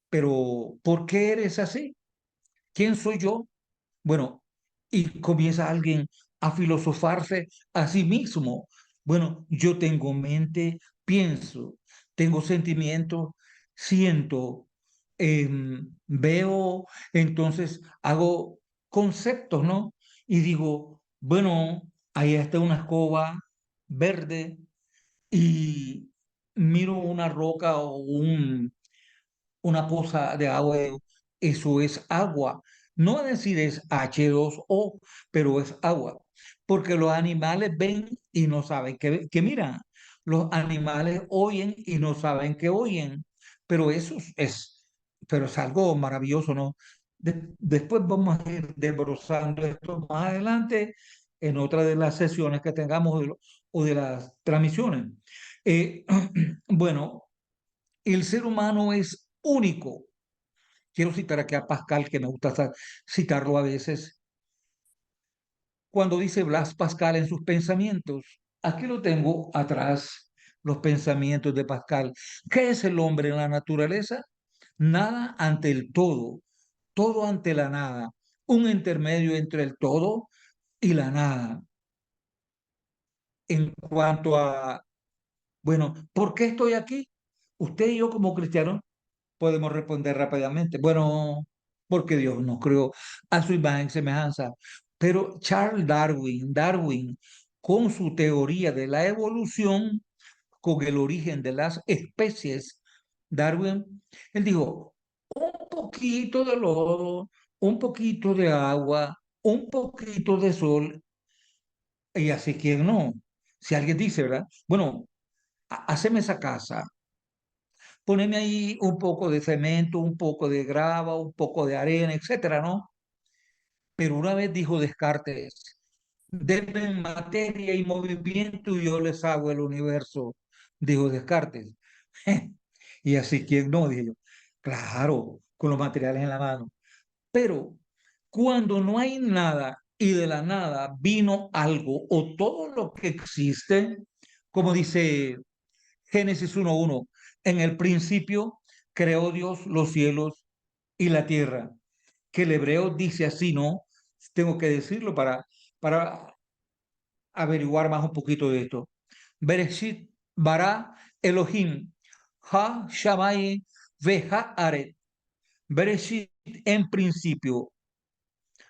Speaker 3: pero ¿por qué eres así? ¿Quién soy yo? Bueno, y comienza alguien a filosofarse a sí mismo. Bueno, yo tengo mente, pienso, tengo sentimientos, siento, veo, entonces hago conceptos, ¿no? Y digo, bueno, ahí está una escoba verde y miro una roca o una poza de agua, eso es agua. No decir es H2O, pero es agua. Porque los animales ven y no saben que miran. Los animales oyen y no saben que oyen. Pero eso pero es algo maravilloso, ¿no? Después vamos a ir desbrozando esto más adelante en otra de las sesiones que tengamos o de las transmisiones. Eh, bueno, el ser humano es único. Quiero citar aquí a Pascal, que me gusta citarlo a veces, cuando dice Blas Pascal en sus pensamientos. Aquí lo tengo atrás, los pensamientos de Pascal. ¿Qué es el hombre en la naturaleza? Nada ante el todo, todo ante la nada, un intermedio entre el todo y la nada. En cuanto a, bueno, ¿por qué estoy aquí? Usted y yo como cristianos podemos responder rápidamente. Bueno, porque Dios nos creó a su imagen y semejanza. Pero Charles Darwin, con su teoría de la evolución, con el origen de las especies, Darwin, él dijo, un poquito de lodo, un poquito de agua, un poquito de sol, y así que no. Si alguien dice, ¿verdad? Bueno, haceme esa casa, poneme ahí un poco de cemento, un poco de grava, un poco de arena, etcétera, ¿no? Pero una vez dijo Descartes, denme materia y movimiento y yo les hago el universo, dijo Descartes. Y así, ¿quién no? Dije yo. Claro, con los materiales en la mano. Pero cuando no hay nada y de la nada vino algo o todo lo que existe, como dice Génesis 1:1. En el principio creó Dios los cielos y la tierra. Que el hebreo dice así, ¿no? Tengo que decirlo para averiguar más un poquito de esto. Bereshit bara Elohim ha shamay ve ha aret. Bereshit en principio.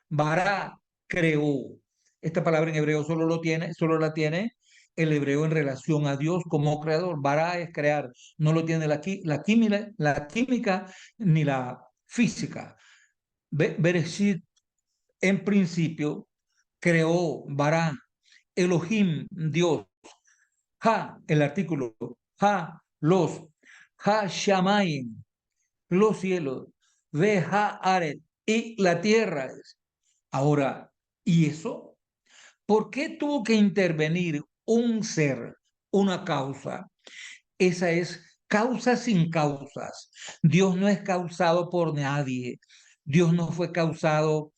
Speaker 3: Bara creó. Esta palabra en hebreo solo la tiene el hebreo en relación a Dios como creador. Bara es crear, no lo tiene la química ni la física. Bereshit, en principio, creó Bara, Elohim, Dios, Ha, el artículo, Ha, los, Ha Shamayim, los cielos, Ve Ha Aret, y la tierra. Ahora, ¿y eso? ¿Por qué tuvo que intervenir un ser, una causa? Esa es causa sin causas. Dios no es causado por nadie. Dios no fue causado,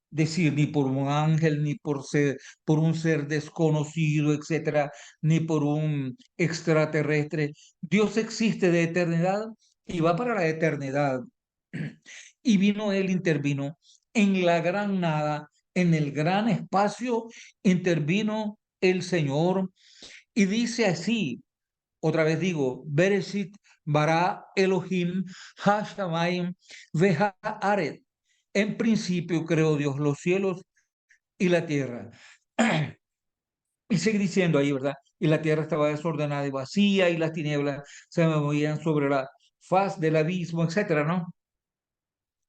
Speaker 3: decir, ni por un ángel, ni por un ser desconocido, etcétera, ni por un extraterrestre. Dios existe de eternidad y va para la eternidad. Y vino Él, intervino en la gran nada, en el gran espacio, intervino el Señor y dice así, otra vez digo, Bereshit bara Elohim ha-shamayim veha-aret. En principio creó Dios los cielos y la tierra. Y sigue diciendo ahí, ¿verdad? Y la tierra estaba desordenada y vacía y las tinieblas se movían sobre la faz del abismo, etcétera, ¿no?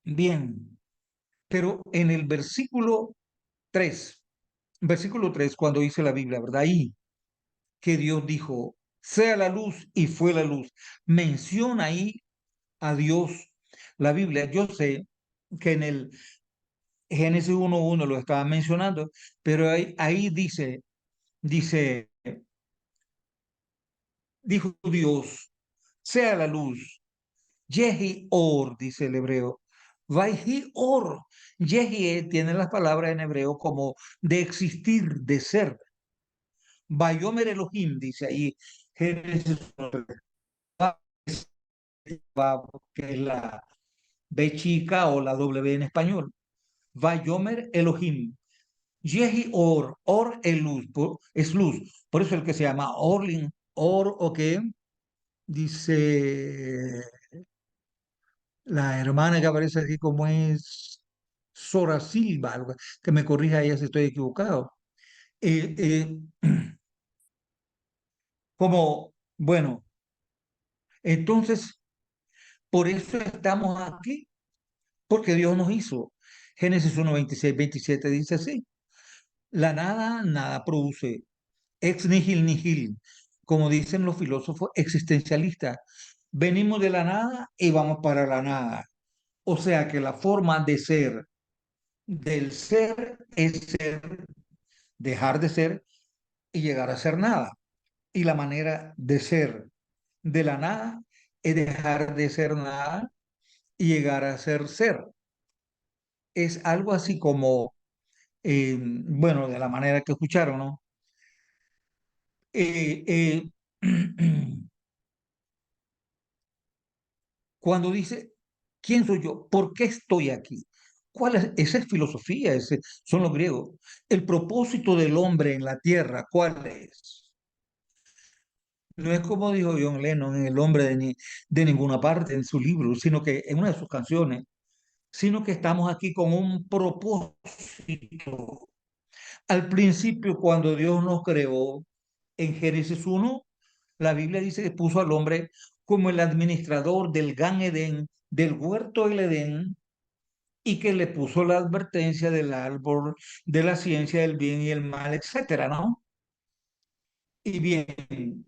Speaker 3: Bien, pero en el versículo 3 cuando dice la Biblia, ¿verdad? Ahí que Dios dijo, sea la luz y fue la luz. Menciona ahí a Dios la Biblia. Yo sé que en el Génesis 1:1 lo estaba mencionando, pero ahí dice, dijo Dios, sea la luz. Yehi or, dice el hebreo. Vaihi or. Yehi tiene las palabras en hebreo como de existir, de ser. Vayomer Elohim, dice ahí, Génesis 1, que es la B chica o la W en español. Vayomer Elohim. Yehi or es luz, es luz. Por eso el que se llama Orlin, or o qué, dice la hermana que aparece aquí como es Sora Silva, que me corrija ella si estoy equivocado. Eh, eh, bueno, entonces, por eso estamos aquí, porque Dios nos hizo. Génesis 1:26-27 dice así, la nada, nada produce, ex nihil nihil, como dicen los filósofos existencialistas, venimos de la nada y vamos para la nada. O sea que la forma de ser del ser es ser, dejar de ser y llegar a ser nada. Y la manera de ser de la nada es dejar de ser nada y llegar a ser ser. Es algo así como, bueno, de la manera que escucharon, ¿no? Eh, eh, cuando dice, ¿quién soy yo? ¿Por qué estoy aquí? ¿Cuál es? Esa es filosofía, ese son los griegos. El propósito del hombre en la tierra, ¿cuál es? No es como dijo John Lennon en El hombre de ninguna parte en su libro, sino que en una de sus canciones, sino que estamos aquí con un propósito. Al principio, cuando Dios nos creó, en Génesis 1, la Biblia dice que puso al hombre como el administrador del Gan Edén, del huerto del Edén, y que le puso la advertencia del árbol de la ciencia del bien y el mal, etcétera, ¿no? Y bien,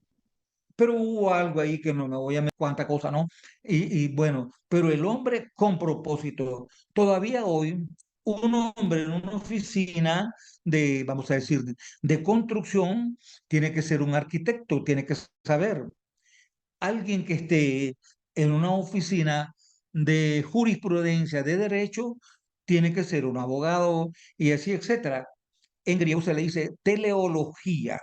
Speaker 3: pero hubo algo ahí que no me voy a meter cuánta cosa, ¿no? Y bueno, pero el hombre con propósito. Todavía hoy, un hombre en una oficina de, vamos a decir, de construcción, tiene que ser un arquitecto, tiene que saber. Alguien que esté en una oficina de jurisprudencia, de derecho, tiene que ser un abogado y así, etcétera. En griego se le dice teleología,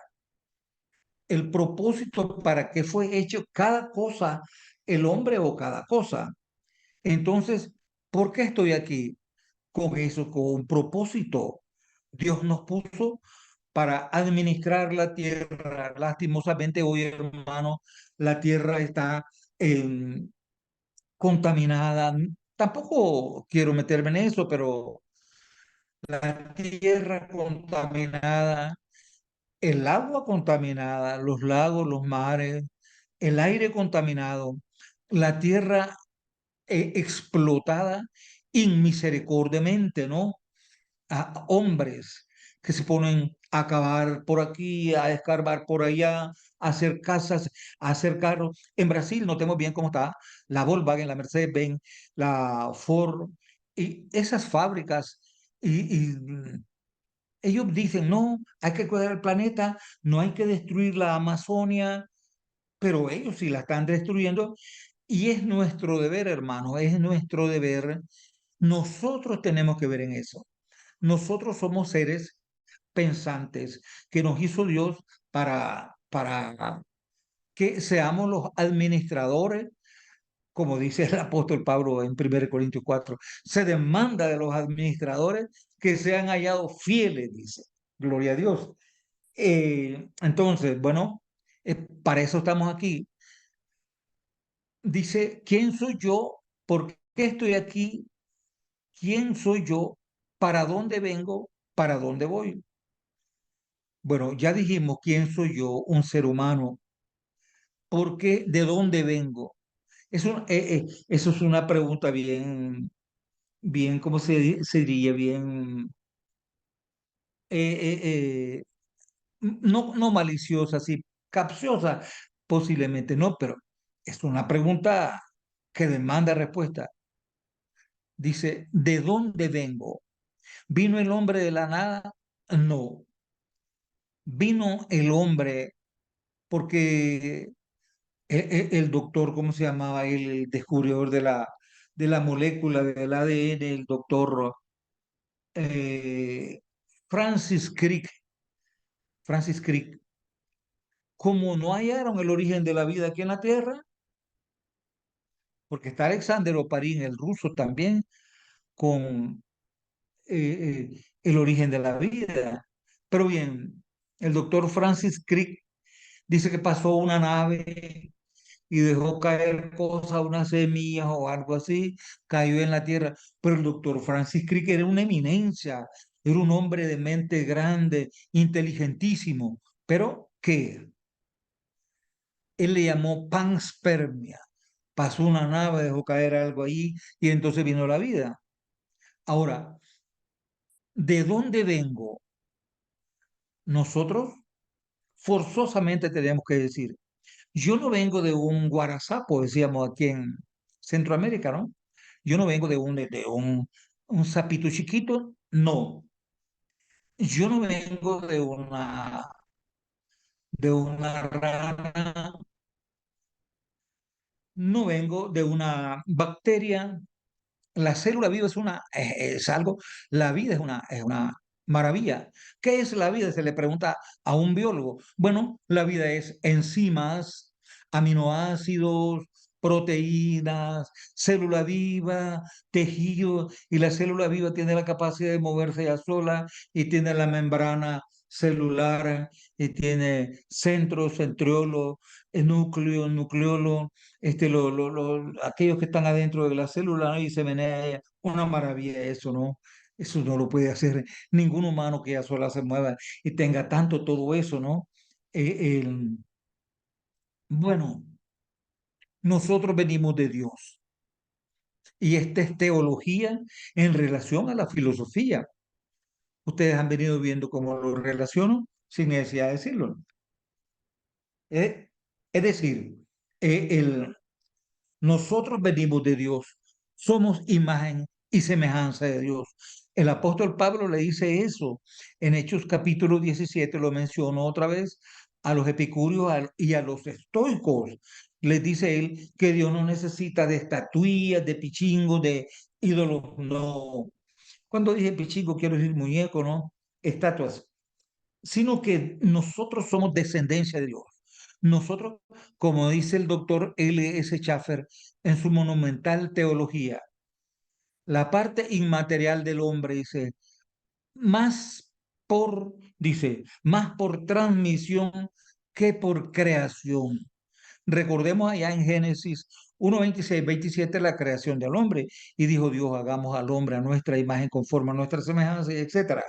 Speaker 3: el propósito para qué fue hecho cada cosa, el hombre o cada cosa. Entonces, ¿por qué estoy aquí? Con eso, con un propósito. Dios nos puso para administrar la tierra. Lastimosamente hoy, hermano, la tierra está contaminada. Tampoco quiero meterme en eso, pero la tierra contaminada, el agua contaminada, los lagos, los mares, el aire contaminado, la tierra explotada inmisericordiamente, ¿no? A hombres que se ponen a cavar por aquí, a escarbar por allá, a hacer casas, a hacer carros. En Brasil no tenemos bien cómo está la Volkswagen, la Mercedes-Benz, la Ford y esas fábricas. Y ellos dicen, no, hay que cuidar el planeta, no hay que destruir la Amazonia, pero ellos sí la están destruyendo y es nuestro deber, hermano, es nuestro deber. Nosotros tenemos que ver en eso. Nosotros somos seres pensantes que nos hizo Dios para que seamos los administradores, como dice el apóstol Pablo en 1 Corintios 4. Se demanda de los administradores que sean hallados fieles, dice. Gloria a Dios. Entonces, bueno, para eso estamos aquí. Dice, ¿quién soy yo? ¿Por qué estoy aquí? ¿Quién soy yo? ¿Para dónde vengo? ¿Para dónde voy? Bueno, ya dijimos quién soy yo, un ser humano. ¿Por qué? ¿De dónde vengo? Eso es una pregunta bien, bien, ¿cómo se diría? Bien, eh, no maliciosa, sí, capciosa, posiblemente no, pero es una pregunta que demanda respuesta. Dice, ¿de dónde vengo? ¿Vino el hombre de la nada? No. Vino el hombre porque el doctor, ¿cómo se llamaba él? El descubridor de la molécula del ADN, el doctor eh, Francis Crick. Francis Crick. Como no hallaron el origen de la vida aquí en la Tierra, porque está Alexander Oparin, el ruso también, con el origen de la vida. Pero bien, el doctor Francis Crick dice que pasó una nave y dejó caer cosas, unas semillas o algo así, cayó en la tierra. Pero el doctor Francis Crick era una eminencia, era un hombre de mente grande, inteligentísimo, pero que él le llamó panspermia. Pasó una nave, dejó caer algo ahí y entonces vino la vida. Ahora, ¿de dónde vengo? Nosotros forzosamente tenemos que decir, yo no vengo de un guarazapo, decíamos aquí en Centroamérica, ¿no? Yo no vengo un sapito chiquito, no. Yo no vengo de una rana, no vengo de una bacteria. La célula viva es algo, la vida es una maravilla. ¿Qué es la vida? Se le pregunta a un biólogo. Bueno, la vida es enzimas, aminoácidos, proteínas, célula viva, tejido, y la célula viva tiene la capacidad de moverse ella sola y tiene la membrana celular y tiene centro, centriolo, núcleo, nucleolo, aquellos que están adentro de la célula, ¿no? Y se menea una maravilla eso, ¿no? Eso no lo puede hacer ningún humano que ya sola se mueva y tenga tanto todo eso, ¿no? Bueno, nosotros venimos de Dios y esta es teología en relación a la filosofía. Ustedes han venido viendo cómo lo relaciono sin necesidad de decirlo. Eh, es decir, eh, el, nosotros venimos de Dios, somos imagen y semejanza de Dios. El apóstol Pablo le dice eso en Hechos capítulo 17, lo mencionó otra vez, a los epicúreos y a los estoicos. Les dice él que Dios no necesita de estatuillas, de pichingos, de ídolos, no. Cuando dije pichingo quiero decir muñeco, ¿no? Estatuas, sino que nosotros somos descendencia de Dios. Nosotros, como dice el doctor L. S. Schaffer en su monumental teología, la parte inmaterial del hombre, más más por transmisión que por creación. Recordemos allá en Génesis 1:26-27 la creación del hombre y dijo Dios, hagamos al hombre a nuestra imagen conforme a nuestra semejanza, etcétera.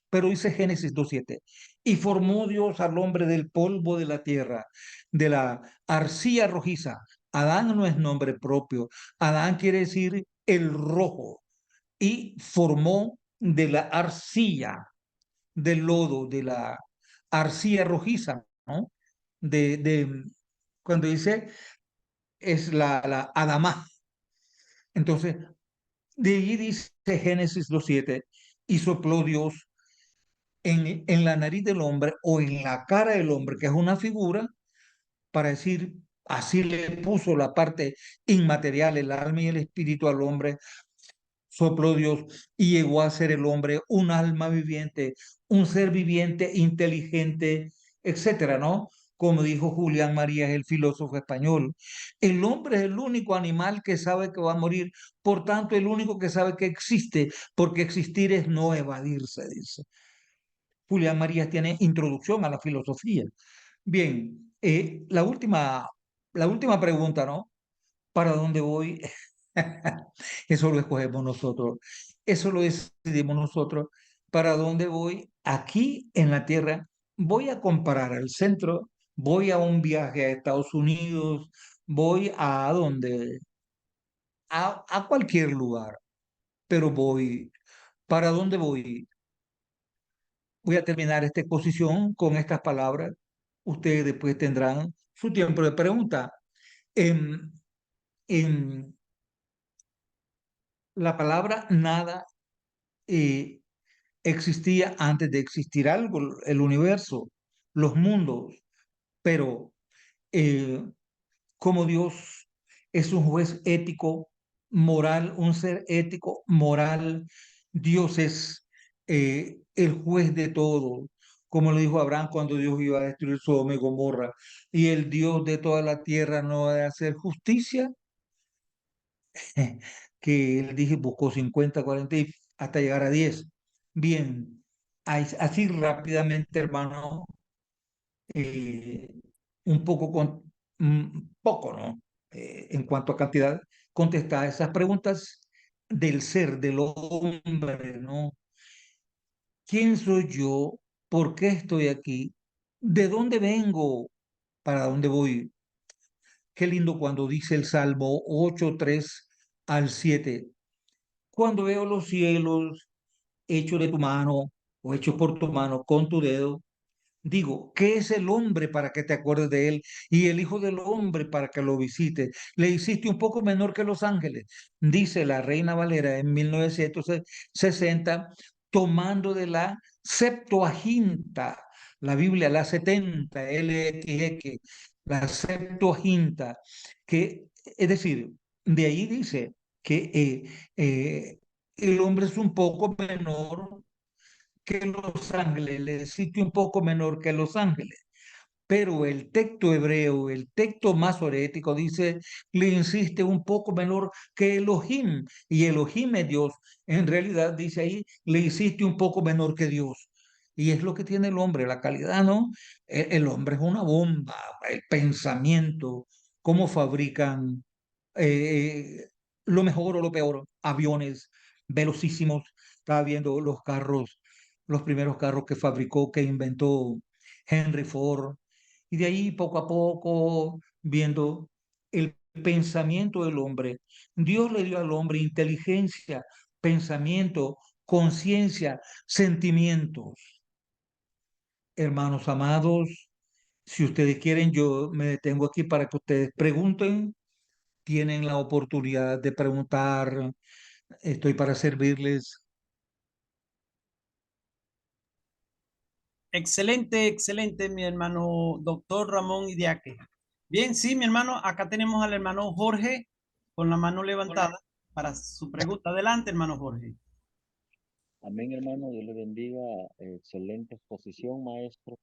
Speaker 3: Pero dice Génesis 2:7, y formó Dios al hombre del polvo de la tierra, de la arcilla rojiza. Adán no es nombre propio, Adán quiere decir el rojo, y formó de la arcilla, del lodo, de la arcilla rojiza, ¿no? De cuando dice es la Adamá. Entonces, de allí dice Génesis 2:7, y sopló Dios en la nariz del hombre o en la cara del hombre, que es una figura, para decir, así le puso la parte inmaterial, el alma y el espíritu al hombre, sopló Dios y llegó a ser el hombre un alma viviente, un ser viviente, inteligente, etcétera, ¿no? Como dijo Julián Marías, el filósofo español. El hombre es el único animal que sabe que va a morir, por tanto, el único que sabe que existe, porque existir es no evadirse, dice. Julián Marías tiene introducción a la filosofía. Bien, la última pregunta, ¿no? ¿Para dónde voy? Eso lo escogemos nosotros. Eso lo decidimos nosotros. ¿Para dónde voy? Aquí en la Tierra, voy a comparar al centro, voy a un viaje a Estados Unidos, voy a donde, a cualquier lugar, pero voy. ¿Para dónde voy? Voy a terminar esta exposición con estas palabras. Ustedes después tendrán su tiempo de pregunta. En, en la palabra nada eh, existía antes de existir algo, el universo, los mundos, pero eh, como Dios es un juez ético, moral, un ser ético, moral, Dios es el juez de todo, como le dijo Abraham cuando Dios iba a destruir Sodoma y Gomorra, y el Dios de toda la tierra no ha de hacer justicia, que él dije buscó 50, 40 y hasta llegar a 10. Bien, así rápidamente, hermano, eh, un poco poco, ¿no? En cuanto a cantidad, contestar esas preguntas del ser, del hombre, ¿no? ¿Quién soy yo? ¿Por qué estoy aquí? ¿De dónde vengo? ¿Para dónde voy? Qué lindo cuando dice el Salmo 8:3 al 7. Cuando veo los cielos hechos de tu mano o hechos por tu mano con tu dedo, digo, ¿qué es el hombre para que te acuerdes de él? Y el Hijo del Hombre para que lo visites. Le hiciste un poco menor que los ángeles, dice la Reina Valera en 1960, tomando de la Septuaginta, la Biblia, la 70, LXX, la Septuaginta, que, es decir, de ahí dice que el hombre es un poco menor que Los Ángeles, le sitio un poco menor que Los Ángeles. Pero el texto hebreo, el texto masorético, dice, le insiste un poco menor que Elohim. Y Elohim es Dios. En realidad, dice ahí, le insiste un poco menor que Dios. Y es lo que tiene el hombre, la calidad, ¿no? El hombre es una bomba, el pensamiento, cómo fabrican eh, lo mejor o lo peor, aviones velocísimos. Estaba viendo los carros, los primeros carros que fabricó, que inventó Henry Ford, y de ahí poco a poco viendo el pensamiento del hombre. Dios le dio al hombre inteligencia, pensamiento, conciencia, sentimientos. Hermanos amados, si ustedes quieren, yo me detengo aquí para que ustedes pregunten. Tienen la oportunidad de preguntar. Estoy para servirles.
Speaker 1: Excelente, excelente, mi hermano doctor Ramón Idiaque. Bien, sí, mi hermano, acá tenemos al hermano Jorge con la mano levantada para su pregunta. Adelante, hermano Jorge.
Speaker 4: Amén, hermano. Dios le bendiga. Excelente exposición, maestro.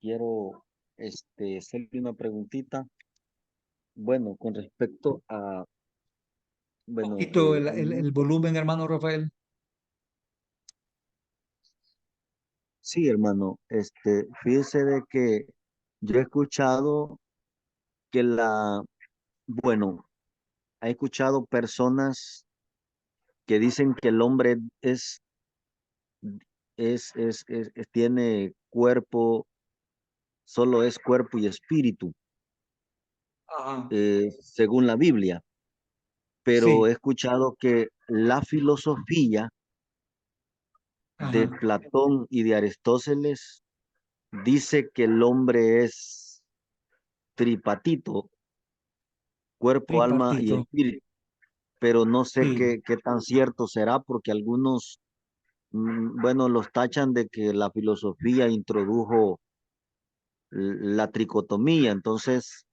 Speaker 4: Quiero hacerle una preguntita. Bueno, con respecto a, bueno,
Speaker 3: Poquito
Speaker 4: el
Speaker 3: el
Speaker 4: mundo.
Speaker 3: volumen, hermano Rafael.
Speaker 4: Sí, hermano. Fíjese de que yo he escuchado que bueno, he escuchado personas que dicen que el hombre tiene cuerpo, solo es cuerpo y espíritu,
Speaker 3: Ajá,
Speaker 4: según la Biblia. Pero he
Speaker 3: sí,
Speaker 4: escuchado que la filosofía de
Speaker 3: ajá,
Speaker 4: Platón y de Aristóteles dice que el hombre es tripatito, cuerpo, alma y
Speaker 3: tripartito.
Speaker 4: espíritu, pero no sé
Speaker 3: Sí,
Speaker 4: qué tan cierto será porque algunos, bueno, los tachan de que la filosofía introdujo la tricotomía. Entonces,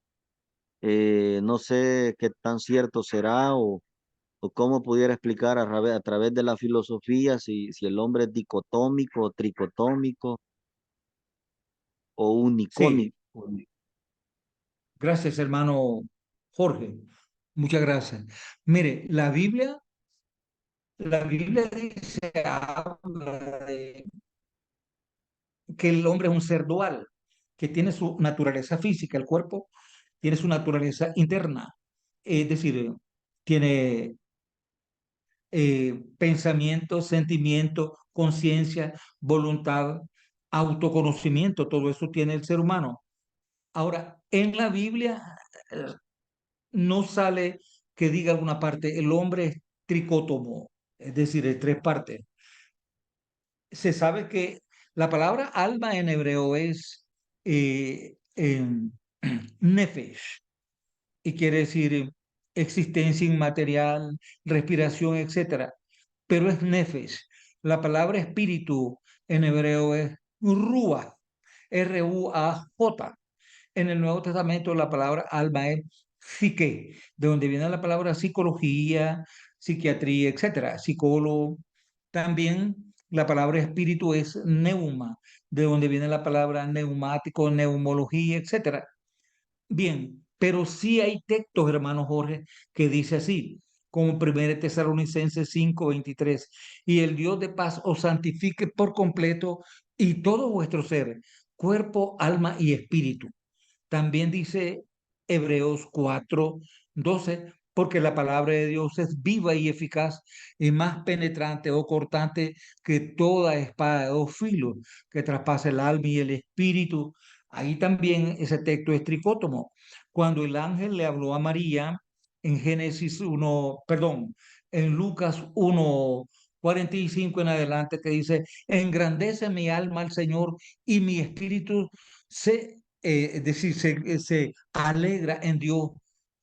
Speaker 4: no sé qué tan cierto será o cómo pudiera explicar a través de la filosofía si el hombre es dicotómico, tricotómico o
Speaker 3: Sí,
Speaker 4: unicónico.
Speaker 3: gracias, hermano Jorge. Muchas gracias. Mire, la Biblia dice, habla de que el hombre es un ser dual, que tiene su naturaleza física, el cuerpo tiene su naturaleza interna, es decir, tiene pensamiento, sentimiento, conciencia, voluntad, autoconocimiento, todo eso tiene el ser humano. Ahora, en la Biblia eh, no sale que diga alguna parte, el hombre es tricótomo, es decir, de tres partes. Se sabe que la palabra alma en hebreo es nefesh, y quiere decir existencia inmaterial, respiración, etcétera. Pero es nefesh. La palabra espíritu en hebreo es ruach, R-U-A-J. En el Nuevo Testamento la palabra alma es psique, de donde viene la palabra psicología, psiquiatría, etcétera, psicólogo. También la palabra espíritu es neuma, de donde viene la palabra neumático, neumología, etcétera. Bien, pero sí hay textos, hermano Jorge, que dice así, como 1 Tesalonicenses 5:23, y el Dios de paz os santifique por completo y todo vuestro ser, cuerpo, alma y espíritu. También dice Hebreos 4:12, porque la palabra de Dios es viva y eficaz y más penetrante o cortante que toda espada de dos filos, que traspasa el alma y el espíritu. Ahí también ese texto es tricótomo. Cuando el ángel le habló a María en Génesis 1, perdón, en Lucas 1:45 en adelante, que dice, engrandece mi alma al Señor y mi espíritu es decir, se alegra en Dios,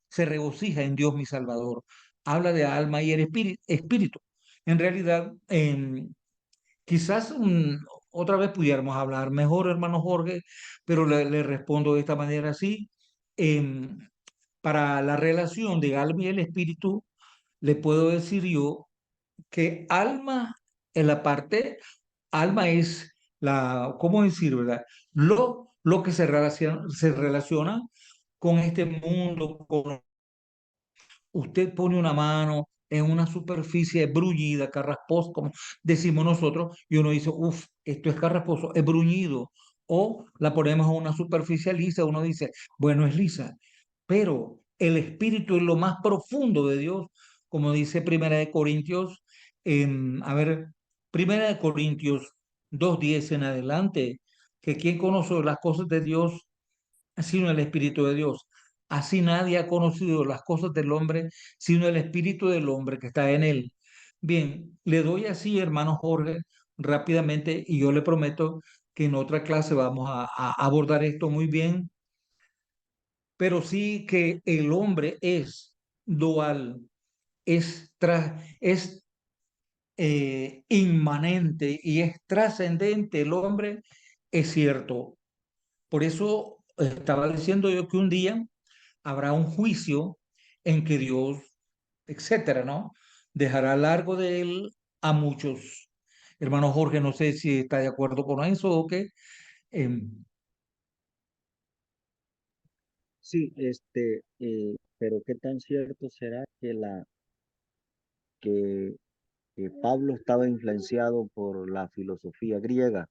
Speaker 3: se regocija en Dios mi Salvador. Habla de alma y el espíritu. En realidad, quizás otra vez pudiéramos hablar mejor, hermano Jorge, pero le respondo de esta manera así. em, para la relación de alma y el espíritu, le puedo decir yo que alma en la parte, alma es ¿cómo decir, verdad? Lo que se relaciona con este mundo, con usted pone una mano en una superficie bruñida, carrasposa, como decimos nosotros, y uno dice, uff, esto es carrasposo, es bruñido. O la ponemos en una superficie lisa, uno dice, bueno, es lisa. Pero el espíritu es lo más profundo de Dios, como dice Primera de Corintios, a ver, Primera de Corintios 2:10 en adelante, que quien conoce las cosas de Dios sino el Espíritu de Dios. Así nadie ha conocido las cosas del hombre, sino el Espíritu del hombre que está en él. Bien, le doy así, hermano Jorge, rápidamente, y yo le prometo que en otra clase vamos a abordar esto muy bien, pero sí que el hombre es dual, es inmanente y es trascendente. El hombre es cierto. Por eso estaba diciendo yo que un día habrá un juicio en que Dios, etcétera, ¿no? Dejará largo de él a muchos. Hermano Jorge, no sé si está de acuerdo con eso o qué. Em,
Speaker 4: Sí, pero qué tan cierto será que, que Pablo estaba influenciado por la filosofía griega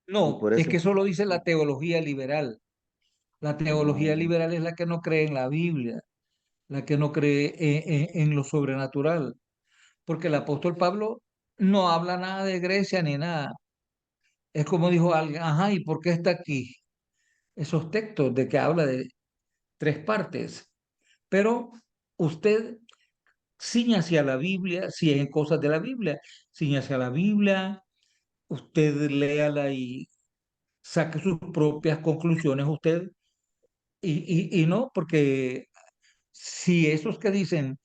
Speaker 4: y
Speaker 3: no,
Speaker 4: por
Speaker 3: es
Speaker 4: eso,
Speaker 3: que eso lo dice la teología liberal. La teología
Speaker 4: ah,
Speaker 3: liberal es la que no cree en la Biblia, la que no cree en lo sobrenatural, porque el apóstol Pablo no habla nada de Grecia ni nada. Es como dijo alguien, ajá, ¿y por qué está aquí? Esos textos de que habla de tres partes. Pero usted ciña hacia la Biblia, si en cosas de la Biblia, ciña hacia la Biblia, usted léala y saque sus propias conclusiones usted, y no, porque si esos que dicen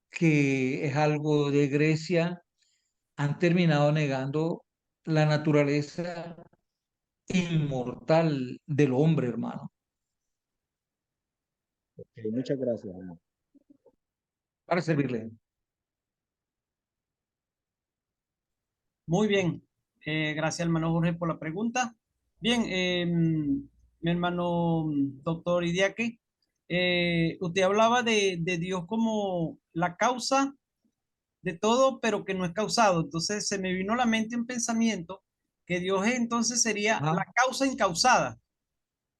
Speaker 3: que es algo de Grecia han terminado negando la naturaleza inmortal del hombre, hermano.
Speaker 4: Ok, muchas gracias, hermano.
Speaker 3: Para servirle.
Speaker 1: Muy bien. Gracias, hermano Jorge, por la pregunta. Bien, mi hermano doctor Idiaque, usted hablaba de Dios como la causa de todo, pero que no es causado. Entonces se me vino a la mente un pensamiento que Dios entonces sería
Speaker 3: Ajá.
Speaker 1: la causa incausada.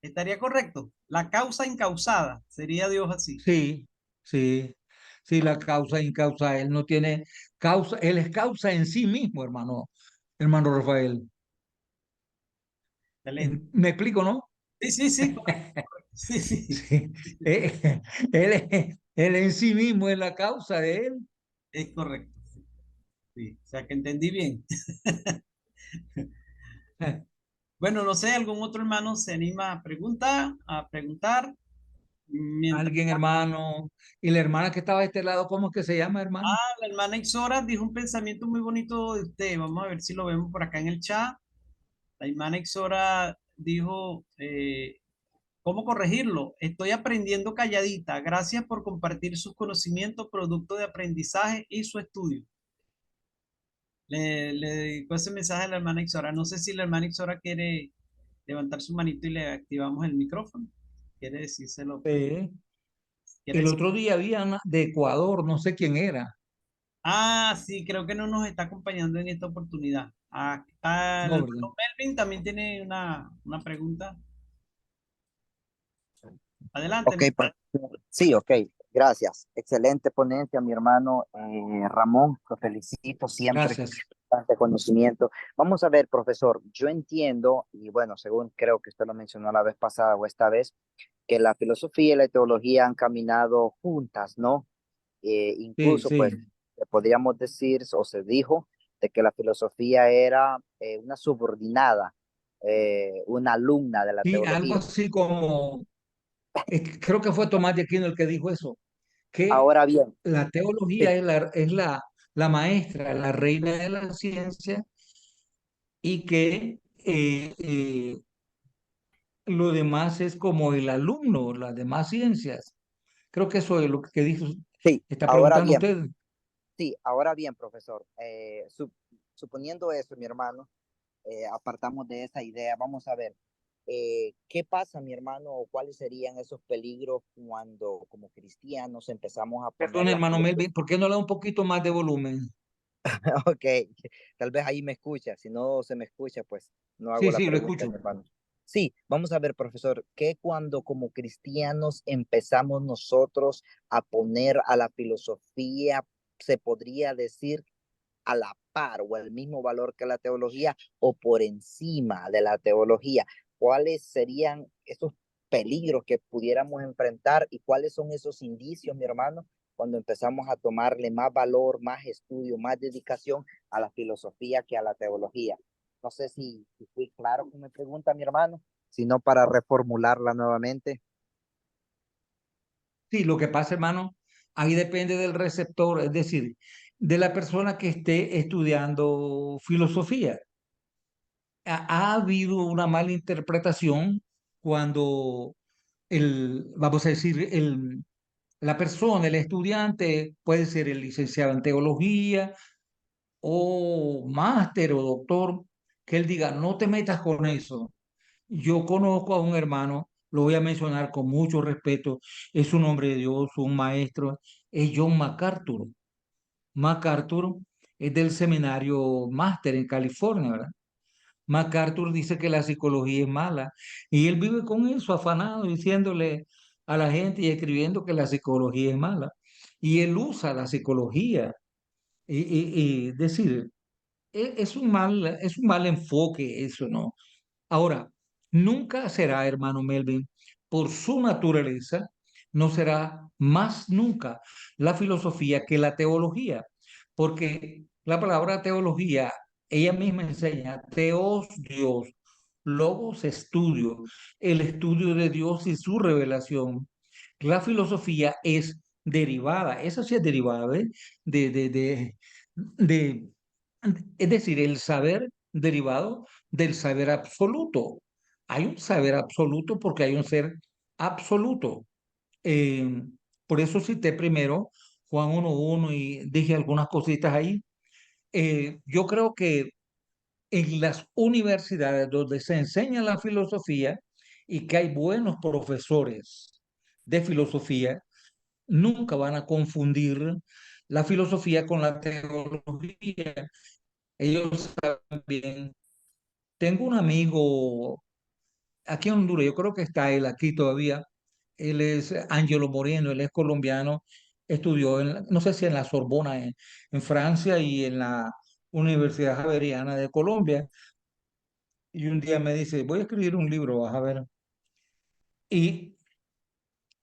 Speaker 1: ¿Estaría correcto? La causa incausada sería Dios así.
Speaker 3: Sí, sí, sí, la causa incausa, él no tiene causa, él es causa en sí mismo, hermano Rafael.
Speaker 1: Excelente.
Speaker 3: ¿Me explico, no?
Speaker 1: Sí, sí, sí, correcto. Sí, sí,
Speaker 3: Sí, él en sí mismo es la causa de él.
Speaker 1: es correcto. Sí, o sea que entendí bien. Bueno, no sé, algún otro hermano se anima a preguntar, mientras
Speaker 3: Alguien, hermano, y la hermana que estaba de este lado, ¿cómo es que se llama, hermano?
Speaker 1: la hermana Ixora dijo un pensamiento muy bonito de usted. Vamos a ver si lo vemos por acá en el chat. La hermana Ixora dijo, ¿cómo corregirlo? Estoy aprendiendo calladita. Gracias por compartir sus conocimientos, producto de aprendizaje y su estudio. Le dedico ese mensaje a la hermana Ixora. No sé si la hermana Ixora quiere levantar su manito y le activamos el micrófono. Quiere decírselo. Quiere
Speaker 3: El
Speaker 1: decir.
Speaker 3: otro día había una de Ecuador, no sé quién era.
Speaker 1: Ah, sí, creo que no nos está acompañando en esta oportunidad. Ah, el
Speaker 3: No, ¿verdad?
Speaker 1: hermano Melvin también tiene una pregunta. Adelante,
Speaker 2: Ok, sí, ok, gracias. Excelente ponencia, mi hermano Ramón, lo felicito siempre,
Speaker 3: Gracias.
Speaker 2: bastante conocimiento. Vamos a ver, profesor, yo entiendo, y bueno, según creo que usted lo mencionó la vez pasada o esta vez, que la filosofía y la teología han caminado juntas, ¿no?
Speaker 3: Sí,
Speaker 2: Incluso, pues,
Speaker 3: sí.
Speaker 2: podríamos decir, o se dijo, de que la filosofía era una subordinada, una alumna de la
Speaker 3: Sí, algo
Speaker 2: teología.
Speaker 3: así como, creo que fue Tomás de Aquino el que dijo eso, que
Speaker 2: Ahora bien,
Speaker 3: la teología
Speaker 2: sí,
Speaker 3: es la maestra, la reina de la ciencia y que lo demás es como el alumno, las demás ciencias. Creo que eso es lo que dijo,
Speaker 2: sí,
Speaker 3: está
Speaker 2: ahora
Speaker 3: preguntando
Speaker 2: bien,
Speaker 3: usted.
Speaker 2: sí, ahora bien, profesor, suponiendo eso, mi hermano, apartamos de esa idea, vamos a ver, ¿qué pasa, mi hermano, o cuáles serían esos peligros cuando como cristianos empezamos a poner
Speaker 3: Perdón,
Speaker 2: la
Speaker 3: hermano
Speaker 2: filosofía?
Speaker 3: Melvin, ¿por qué no le da un poquito más de volumen?
Speaker 2: Ok, tal vez ahí me escucha, si no se me escucha, pues no hago
Speaker 3: Sí,
Speaker 2: la
Speaker 3: sí, lo
Speaker 2: pregunta, mi
Speaker 3: escucho.
Speaker 2: hermano. Sí, vamos a ver, profesor, que cuando como cristianos empezamos nosotros a poner a la filosofía, se podría decir a la par o el mismo valor que la teología o por encima de la teología. ¿Cuáles serían esos peligros que pudiéramos enfrentar y cuáles son esos indicios, mi hermano, cuando empezamos a tomarle más valor, más estudio, más dedicación a la filosofía que a la teología? No sé si fui claro con mi pregunta, mi hermano, sino para reformularla nuevamente.
Speaker 3: Sí, lo que pasa, hermano, ahí depende del receptor, es decir, de la persona que esté estudiando filosofía. Ha habido una mala interpretación cuando vamos a decir, la persona, el estudiante, puede ser el licenciado en teología o máster o doctor, que él diga, no te metas con eso. Yo conozco a un hermano, lo voy a mencionar con mucho respeto, es un hombre de Dios, un maestro, es John MacArthur. MacArthur es del seminario máster en California, ¿verdad? MacArthur dice que la psicología es mala y él vive con eso, afanado, diciéndole a la gente y escribiendo que la psicología es mala. Y él usa la psicología y decir, es un mal enfoque eso, ¿no? Ahora, nunca será, hermano Melvin, por su naturaleza, no será más nunca la filosofía que la teología, porque la palabra teología, ella misma enseña, teos, Dios, logos, estudio, el estudio de Dios y su revelación. La filosofía es derivada, esa sí es derivada, ¿eh? de, de, de, de, es decir, el saber derivado del saber absoluto. Hay un saber absoluto porque hay un ser absoluto. Eh, por eso cité primero Juan 1:1 y dije algunas cositas ahí. Yo creo que en las universidades donde se enseña la filosofía y que hay buenos profesores de filosofía, nunca van a confundir la filosofía con la teología. Ellos saben bien. Tengo un amigo aquí en Honduras, yo creo que está él aquí todavía. Él es Ángelo Moreno, él es colombiano, estudió, no sé si en la Sorbona en Francia y en la Universidad Javeriana de Colombia. Y un día me dice, voy a escribir un libro, vas a ver. Y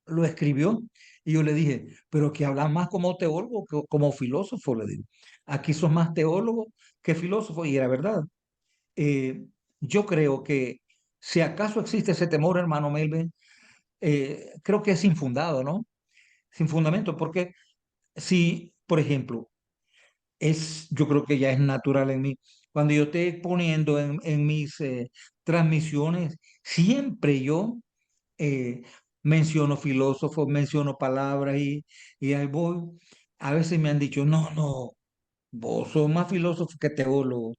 Speaker 3: lo escribió. Y yo le dije, pero que hablas más como teólogo que como filósofo, le digo. Aquí sos más teólogo que filósofo. Y era verdad. Eh, yo creo que si acaso existe ese temor, hermano Melvin, creo que es infundado, ¿no? Sin fundamento, porque si, por ejemplo, yo creo que ya es natural en mí, cuando yo estoy poniendo en mis transmisiones, siempre yo eh, menciono filósofos, menciono palabras y ahí voy. A veces me han dicho, no, no, vos sos más filósofo que teólogo,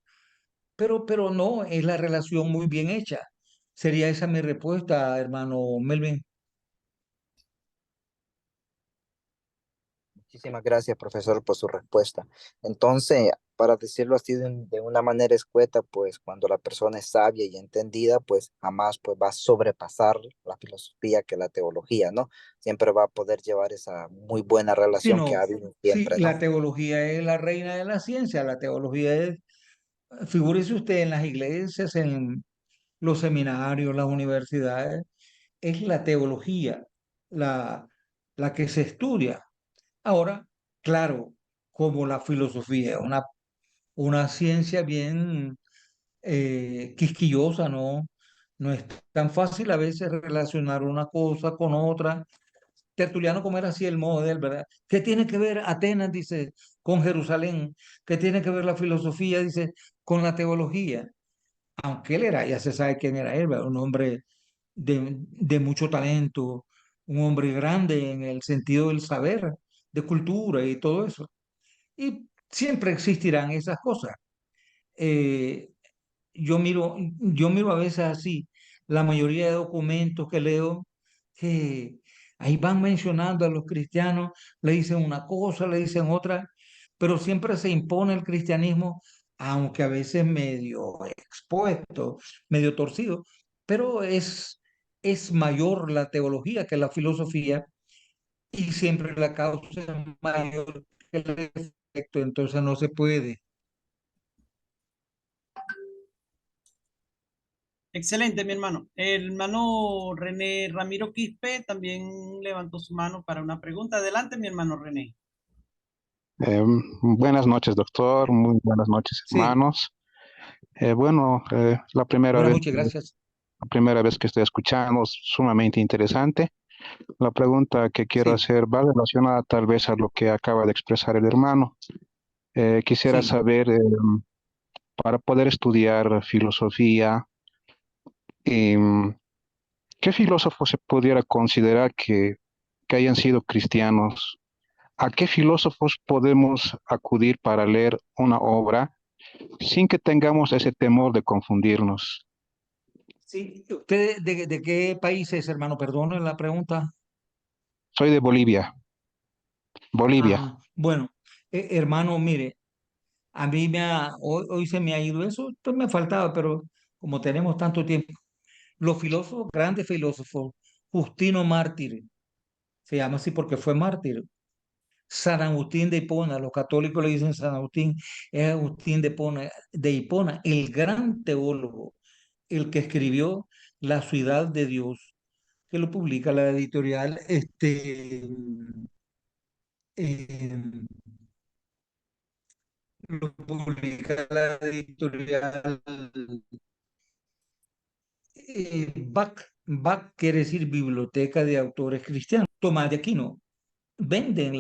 Speaker 3: pero no, es la relación muy bien hecha. Sería esa mi respuesta, hermano Melvin.
Speaker 2: Muchísimas gracias, profesor, por su respuesta. Entonces, para decirlo así de una manera escueta, pues cuando la persona es sabia y entendida, pues jamás pues va a sobrepasar la filosofía que la teología, ¿no? Siempre va a poder llevar esa muy buena relación que ha
Speaker 3: Sino,
Speaker 2: habido
Speaker 3: sí,
Speaker 2: siempre, ¿no?
Speaker 3: la teología es la reina de la ciencia, la teología es, figúrese usted en las iglesias, en los seminarios, las universidades, es la teología la, la que se estudia. Ahora, claro, como la filosofía es una ciencia bien quisquillosa, ¿no? No es tan fácil a veces relacionar una cosa con otra. Tertuliano, como era así el modo de él, ¿verdad? ¿Qué tiene que ver Atenas, dice, con Jerusalén? ¿Qué tiene que ver la filosofía, dice, con la teología? Aunque él era, ya se sabe quién era él, ¿verdad? Un hombre de mucho talento, un hombre grande en el sentido del saber, de cultura y todo eso. Y siempre existirán esas cosas. Eh, yo miro a veces así, la mayoría de documentos que leo, que ahí van mencionando a los cristianos, le dicen una cosa, le dicen otra, pero siempre se impone el cristianismo, aunque a veces medio expuesto, medio torcido, pero es mayor la teología que la filosofía y siempre la causa es mayor que el efecto, entonces no se puede.
Speaker 1: Excelente, mi hermano. El hermano René Ramiro Quispe también levantó su mano para una pregunta. Adelante, mi hermano René.
Speaker 5: Buenas noches, doctor. Muy buenas noches,
Speaker 3: Sí,
Speaker 5: hermanos. Bueno,
Speaker 3: buenas noches, gracias.
Speaker 5: la primera vez que estoy escuchando, es sumamente interesante. La pregunta que quiero
Speaker 3: Sí,
Speaker 5: hacer va relacionada tal vez a lo que acaba de expresar el hermano. Quisiera
Speaker 3: sí.
Speaker 5: saber, para poder estudiar filosofía, em, ¿qué filósofo se pudiera considerar que hayan sido cristianos? ¿A qué filósofos podemos acudir para leer una obra sin que tengamos ese temor de confundirnos?
Speaker 3: Sí, ¿usted de qué país es, hermano? Perdón la pregunta.
Speaker 5: Soy de Bolivia. Bolivia.
Speaker 3: Ah, bueno, hermano, mire, a mí hoy se me ha ido eso, pues me faltaba, pero como tenemos tanto tiempo, los filósofos, grandes filósofos, Justino Mártir, se llama así porque fue mártir. San Agustín de Hipona, los católicos le dicen San Agustín, es Agustín de Hipona, el gran teólogo, el que escribió La Ciudad de Dios, que lo publica la editorial, eh, lo publica la editorial BAC quiere decir Biblioteca de Autores Cristianos. Tomás de Aquino, venden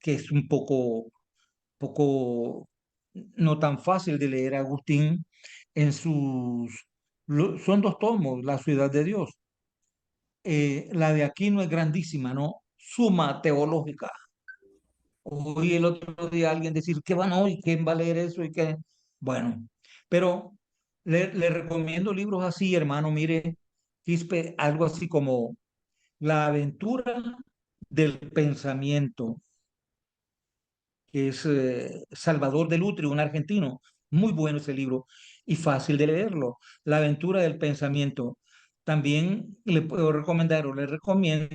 Speaker 3: que es un poco no tan fácil de leer. Agustín en son dos tomos, La ciudad de Dios. La de Aquino es grandísima, ¿no? Suma teológica. Oí el otro día alguien decir, ¿qué van hoy? ¿Quién va a leer eso? Y qué bueno, pero le recomiendo libros así, hermano. Mire, Quispe, algo así como La aventura del pensamiento, que es Salvador de Lutri, un argentino. Muy bueno ese libro y fácil de leerlo. La aventura del pensamiento. También le puedo recomendar o le recomiendo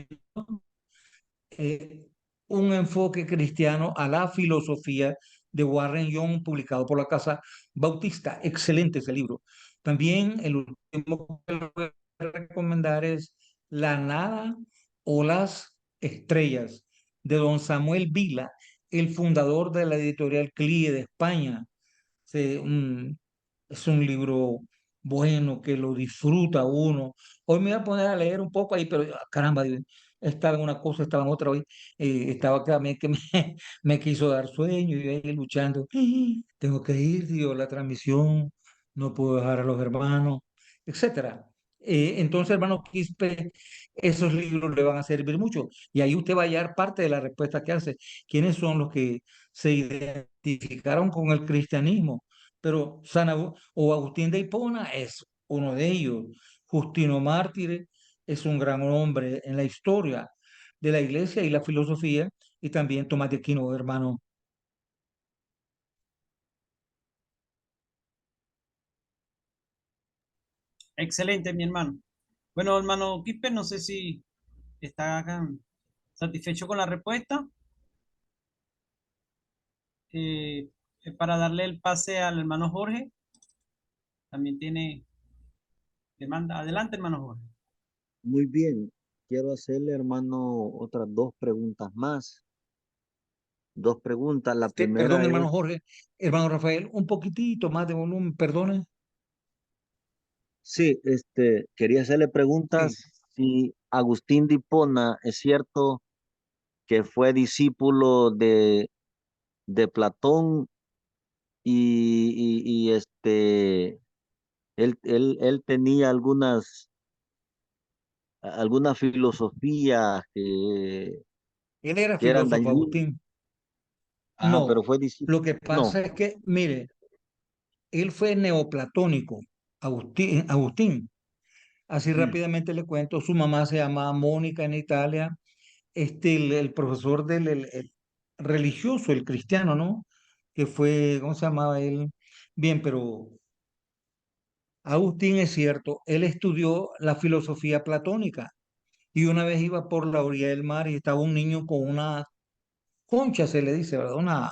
Speaker 3: eh, un enfoque cristiano a la filosofía de Warren Young, publicado por la Casa Bautista. Excelente ese libro. También el último que le voy a recomendar es La nada o las estrellas, de don Samuel Vila, el fundador de la editorial CLIE de España. Sí, es un libro bueno que lo disfruta uno. Hoy me voy a poner a leer un poco ahí, pero caramba, estaba en una cosa, estaba en otra hoy. Estaba que me, me quiso dar sueño y ahí luchando. Tengo que ir, digo, la transmisión, no puedo dejar a los hermanos, etcétera. Entonces, hermano Quispe, esos libros le van a servir mucho. Y ahí usted va a hallar parte de la respuesta que hace. ¿Quiénes son los que se identificaron con el cristianismo? Pero o Agustín de Hipona es uno de ellos. Justino Mártir es un gran hombre en la historia de la iglesia y la filosofía, y también Tomás de Aquino, hermano.
Speaker 1: Excelente, mi hermano. Bueno, hermano Quispe, no sé si está satisfecho con la respuesta. Eh, para darle el pase al hermano Jorge, también tiene demanda. Adelante, hermano Jorge.
Speaker 4: Muy bien. Quiero hacerle, hermano, otras dos preguntas más. Dos preguntas. La
Speaker 3: Perdón,
Speaker 4: primera
Speaker 3: hermano
Speaker 4: es,
Speaker 3: Jorge, hermano Rafael, un poquitito más de volumen, perdone.
Speaker 4: sí, quería hacerle
Speaker 3: Sí,
Speaker 4: preguntas si Agustín de Hipona es cierto que fue discípulo de Platón y él tenía algunas filosofías
Speaker 3: él era
Speaker 4: que eran
Speaker 3: filósofo,
Speaker 4: dañinas.
Speaker 3: Agustín.
Speaker 4: Ah, pero
Speaker 3: No,
Speaker 4: fue discípulo.
Speaker 3: lo que
Speaker 4: No.
Speaker 3: pasa es que, mire, él fue neoplatónico, Agustín. Así
Speaker 4: Mm,
Speaker 3: rápidamente le cuento, su mamá se llamaba Mónica en Italia, el profesor el religioso, el cristiano, ¿no? Que fue, ¿cómo se llamaba él? Bien, pero Agustín es cierto, él estudió la filosofía platónica y una vez iba por la orilla del mar y estaba un niño con una concha, se le dice, ¿verdad? Una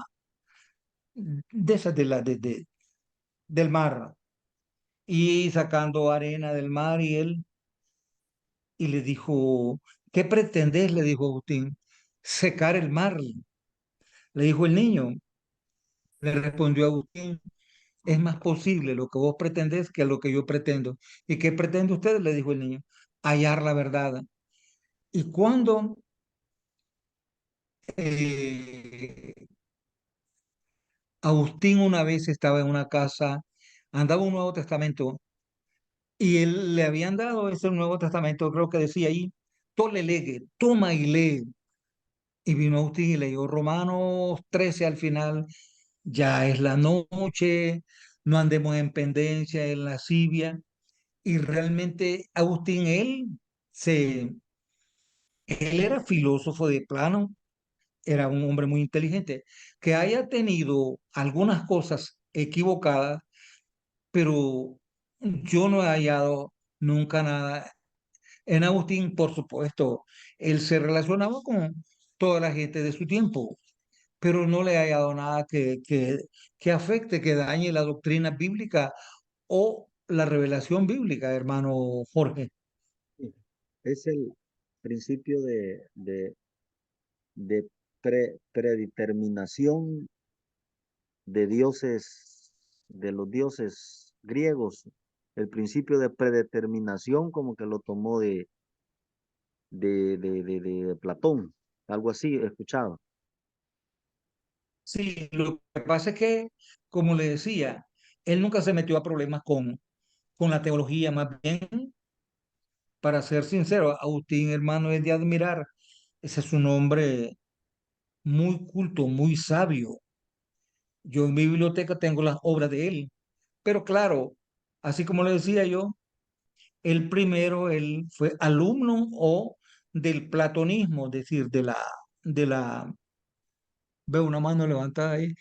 Speaker 3: de esas del mar y sacando arena del mar y le dijo, ¿qué pretendes? Le dijo Agustín, secar el mar, le dijo el niño. Le respondió Agustín, es más posible lo que vos pretendés que lo que yo pretendo. ¿Y qué pretende usted? Le dijo el niño, hallar la verdad. Y cuando eh, Agustín una vez estaba en una casa, andaba un Nuevo Testamento y él le habían dado ese Nuevo Testamento, creo que decía ahí, tole lege, toma y lee. Y vino Agustín y leyó Romanos 13 al final, ya es la noche, no andemos en pendencia, en lascivia. Y realmente Agustín, él era filósofo de plano, era un hombre muy inteligente, que haya tenido algunas cosas equivocadas, pero yo no he hallado nunca nada. En Agustín, por supuesto, él se relacionaba con toda la gente de su tiempo, pero no le he hallado nada que afecte, que dañe la doctrina bíblica o la revelación bíblica, hermano Jorge.
Speaker 4: sí. Es el principio de predeterminación de dioses, de los dioses griegos. El principio de predeterminación como que lo tomó de Platón, algo así he escuchado.
Speaker 3: Sí, lo que pasa es que, como le decía, él nunca se metió a problemas con la teología, más bien, para ser sincero, Agustín, hermano, es de admirar. Ese es un hombre muy culto, muy sabio. Yo en mi biblioteca tengo las obras de él, pero claro, así como le decía yo, el primero, él fue alumno o del platonismo, es decir, veo una mano levantada ahí,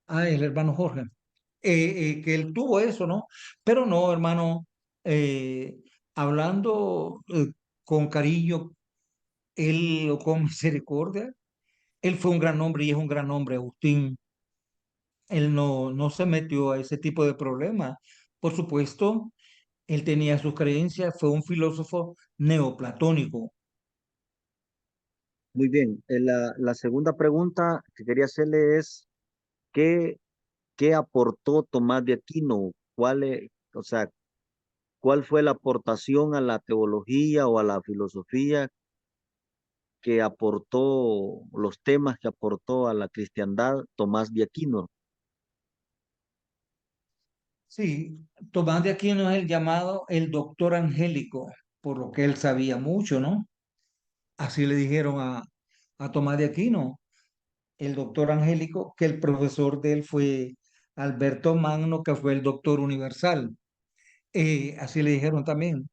Speaker 3: el hermano Jorge, que él tuvo eso, ¿no? Pero no, hermano, eh, hablando con cariño, él o con misericordia, él fue un gran hombre y es un gran hombre, Agustín. Él no se metió a ese tipo de problemas. Por supuesto, él tenía sus creencias, fue un filósofo neoplatónico.
Speaker 4: Muy bien. La segunda pregunta que quería hacerle es, ¿qué, qué aportó Tomás de Aquino? O sea, ¿cuál fue la aportación a la teología o a la filosofía que aportó, los temas que aportó a la cristiandad Tomás de Aquino?
Speaker 3: Sí, Tomás de Aquino es el llamado el doctor angélico, por lo que él sabía mucho, ¿no? Así le dijeron a Tomás de Aquino, el doctor angélico, que el profesor de él fue Alberto Magno, que fue el doctor universal. Así le dijeron también.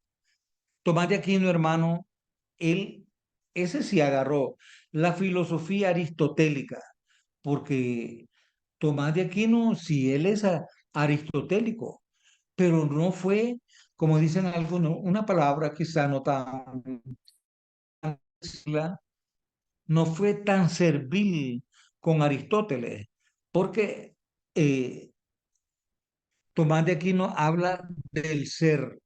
Speaker 3: Tomás de Aquino, hermano, él, ese sí agarró la filosofía aristotélica, porque Tomás de Aquino, sí, él es aristotélico, pero no fue, como dicen algunos, una palabra quizá no tan, no fue tan servil con Aristóteles, porque eh, Tomás de Aquino habla del ser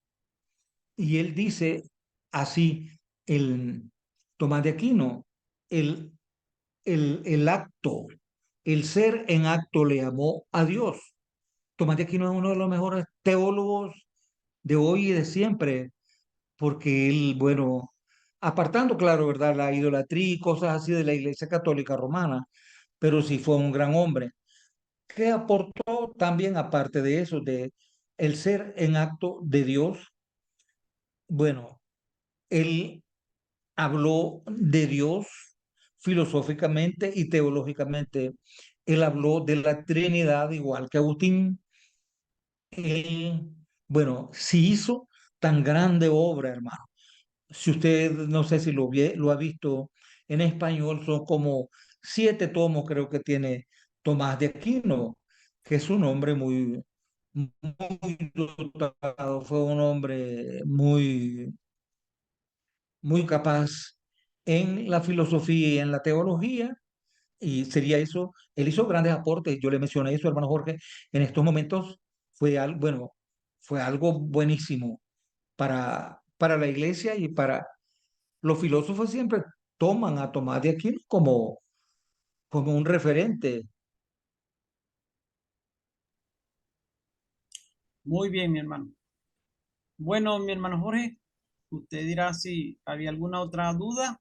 Speaker 3: y él dice así, el Tomás de Aquino, el, el acto, el ser en acto le amó a Dios. Tomás de Aquino es uno de los mejores teólogos de hoy y de siempre, porque él, bueno, apartando, claro, ¿verdad? La idolatría y cosas así de la Iglesia Católica Romana, pero sí fue un gran hombre, que aportó también, aparte de eso, de el ser en acto de Dios, bueno, él habló de Dios filosóficamente y teológicamente. Él habló de la Trinidad, igual que Agustín. Él, bueno, sí hizo tan grande obra, hermano. Si usted, no sé si lo ha visto en español, son como 7 tomos, creo que tiene Tomás de Aquino, que es un hombre muy dotado, fue un hombre muy capaz en la filosofía y en la teología, y sería eso, él hizo grandes aportes, yo le mencioné eso, hermano Jorge, en estos momentos bueno, fue algo buenísimo para la iglesia y para los filósofos siempre toman a Tomás de Aquino como un referente.
Speaker 1: Muy bien, mi hermano. Bueno, mi hermano Jorge, usted dirá si había alguna otra duda.